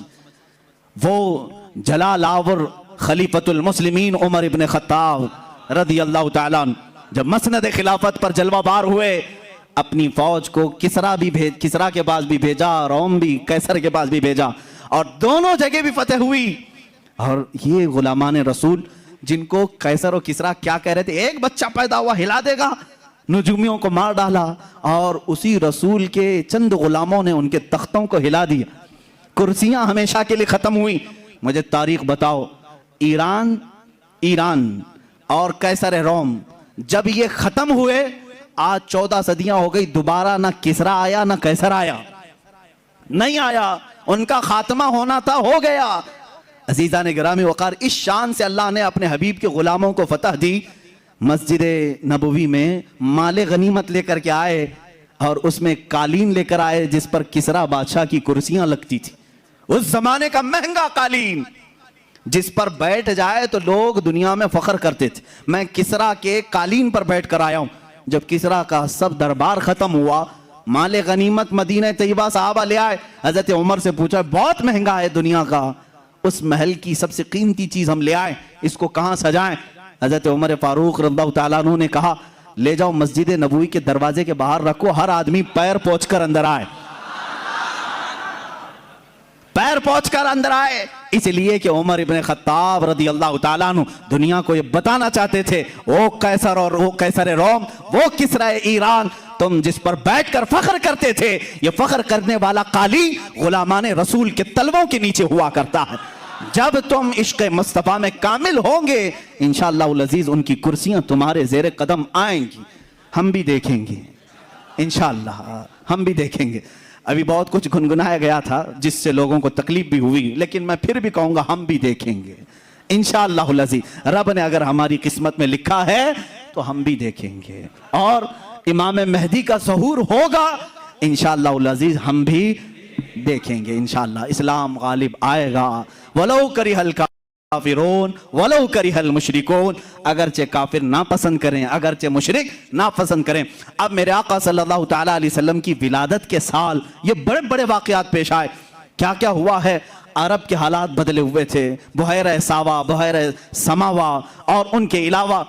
Speaker 1: وہ جلال آور خلیفۃ المسلمین عمر ابن خطاب رضی اللہ تعالیٰ عنہ جب مسند خلافت پر جلوہ بار ہوئے، اپنی فوج کو کسریٰ کے پاس بھی بھیجا، روم بھی قیصر کے پاس بھی بھیجا، اور دونوں جگہ بھی فتح ہوئی۔ اور یہ غلامان رسول جن کو قیصر و کسریٰ کیا کہہ رہے تھے، ایک بچہ پیدا ہوا ہلا دے گا، نجومیوں کو مار ڈالا، اور اسی رسول کے چند غلاموں نے ان کے تختوں کو ہلا دیا، کرسیاں ہمیشہ کے لیے ختم ہوئی۔ مجھے تاریخ بتاؤ، ایران اور قیصر روم جب یہ ختم ہوئے، آج 14 صدیاں ہو گئی، دوبارہ نہ کسریٰ آیا نہ قیصر آیا، نہیں آیا، ان کا خاتمہ ہونا تھا، ہو گیا۔ عزیزان گرامی وقار، اس شان سے اللہ نے اپنے حبیب کے غلاموں کو فتح دی۔ مسجد نبوی میں مال غنیمت لے کر کے آئے، اور اس میں قالین لے کر آئے جس پر کسریٰ بادشاہ کی کرسیاں لگتی تھی، اس زمانے کا مہنگا قالین جس پر بیٹھ جائے تو لوگ دنیا میں فخر کرتے تھے، میں کسریٰ کے قالین پر بیٹھ کر آیا ہوں۔ جب کسریٰ کا سب دربار ختم ہوا، مال غنیمت مدینہ طیبہ صحابہ لے آئے، حضرت عمر سے پوچھا بہت مہنگا ہے دنیا کا، اس محل کی سب سے قیمتی چیز ہم لے آئے، اس کو کہاں سجائیں؟ حضرت عمر فاروق رضی اللہ تعالیٰ عنہ نے کہا لے جاؤ مسجد نبوی کے دروازے کے باہر رکھو، ہر آدمی پیر پوچھ کر اندر آئے، پیر پوچھ کر اندر آئے۔ اس لیے کہ عمر ابن خطاب رضی اللہ تعالیٰ عنہ دنیا کو یہ بتانا چاہتے تھے، وہ قیصر اور وہ قیصر روم، وہ کسریٰ ایران، تم جس پر بیٹھ کر فخر کرتے تھے، یہ فخر کرنے والا قالین غلامان رسول کے تلووں کے نیچے ہوا کرتا ہے۔ جب تم عشق مصطفیٰ میں کامل ہوں گے، انشاءاللہ العزیز ان کی کرسیاں تمہارے زیر قدم آئیں گی، ہم بھی دیکھیں گے، انشاءاللہ ہم بھی دیکھیں گے۔ ابھی بہت کچھ گنگنایا گیا تھا جس سے لوگوں کو تکلیف بھی ہوئی، لیکن میں پھر بھی کہوں گا ہم بھی دیکھیں گے انشاءاللہ العزیز۔ رب نے اگر ہماری قسمت میں لکھا ہے تو ہم بھی دیکھیں گے، اور امام مہدی کا ظہور ہوگا انشاءاللہ العزیز، ہم بھی دیکھیں گے انشاءاللہ، اسلام غالب آئے گا۔ وَلَوْ كَرِهَ الْكَافِرُونَ وَلَوْ كَرِهَ الْمُشْرِكُونَ، اگرچہ کافر ناپسند کریں، اگرچہ مشرک ناپسند کریں۔ اب میرے آقا صلی اللہ تعالیٰ علیہ وسلم کی ولادت کے سال یہ بڑے بڑے واقعات پیش آئے۔ کیا کیا ہوا ہے؟ عرب کے حالات بدلے ہوئے تھے، بحیرہ ساوا، بحیرہ سماوا، اور ان کے علاوہ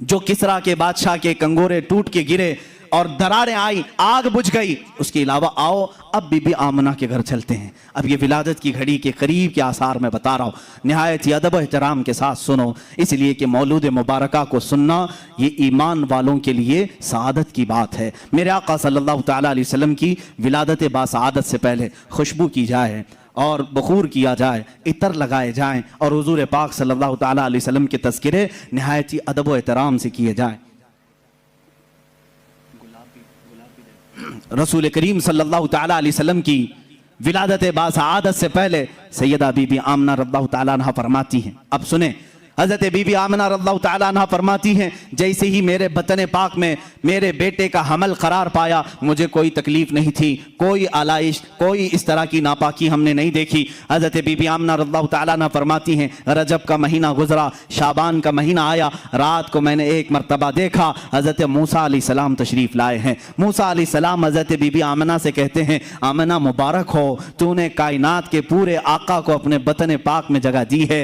Speaker 1: جو کسریٰ کے بادشاہ کے کنگورے ٹوٹ کے گرے اور دراریں آئی، آگ بجھ گئی، اس کے علاوہ آؤ اب بی بی آمنہ کے گھر چلتے ہیں۔ اب یہ ولادت کی گھڑی کے قریب کے آثار میں بتا رہا ہوں، نہایت ہی ادب و احترام کے ساتھ سنو، اس لیے کہ مولود مبارکہ کو سننا یہ ایمان والوں کے لیے سعادت کی بات ہے۔ میرے آقا صلی اللہ تعالیٰ علیہ وسلم کی ولادت باسعادت سے پہلے خوشبو کی جائے اور بخور کیا جائے، عطر لگائے جائیں، اور حضور پاک صلی اللہ تعالیٰ علیہ وسلم کے تذکرے نہایت ہی ادب و احترام سے کیے جائیں۔ رسول کریم صلی اللہ تعالیٰ علیہ وسلم کی ولادت باسعادت سے پہلے سیدہ بی بی آمنہ رضی اللہ تعالیٰ عنہ فرماتی ہیں، اب سنیں، حضرت بی بی آمنہ رضی اللہ تعالیٰ عنہ فرماتی ہیں جیسے ہی میرے بطن پاک میں میرے بیٹے کا حمل قرار پایا، مجھے کوئی تکلیف نہیں تھی، کوئی آلائش، کوئی اس طرح کی ناپاکی ہم نے نہیں دیکھی۔ حضرت بی بی آمنہ رضی اللہ تعالیٰ عنہ فرماتی ہیں رجب کا مہینہ گزرا، شعبان کا مہینہ آیا، رات کو میں نے ایک مرتبہ دیکھا حضرت موسیٰ علیہ السلام تشریف لائے ہیں۔ موسیٰ علیہ السلام حضرت بی بی آمنہ سے کہتے ہیں آمنہ مبارک ہو، تو نے کائنات کے پورے آقا کو اپنے بطن پاک میں جگہ دی ہے،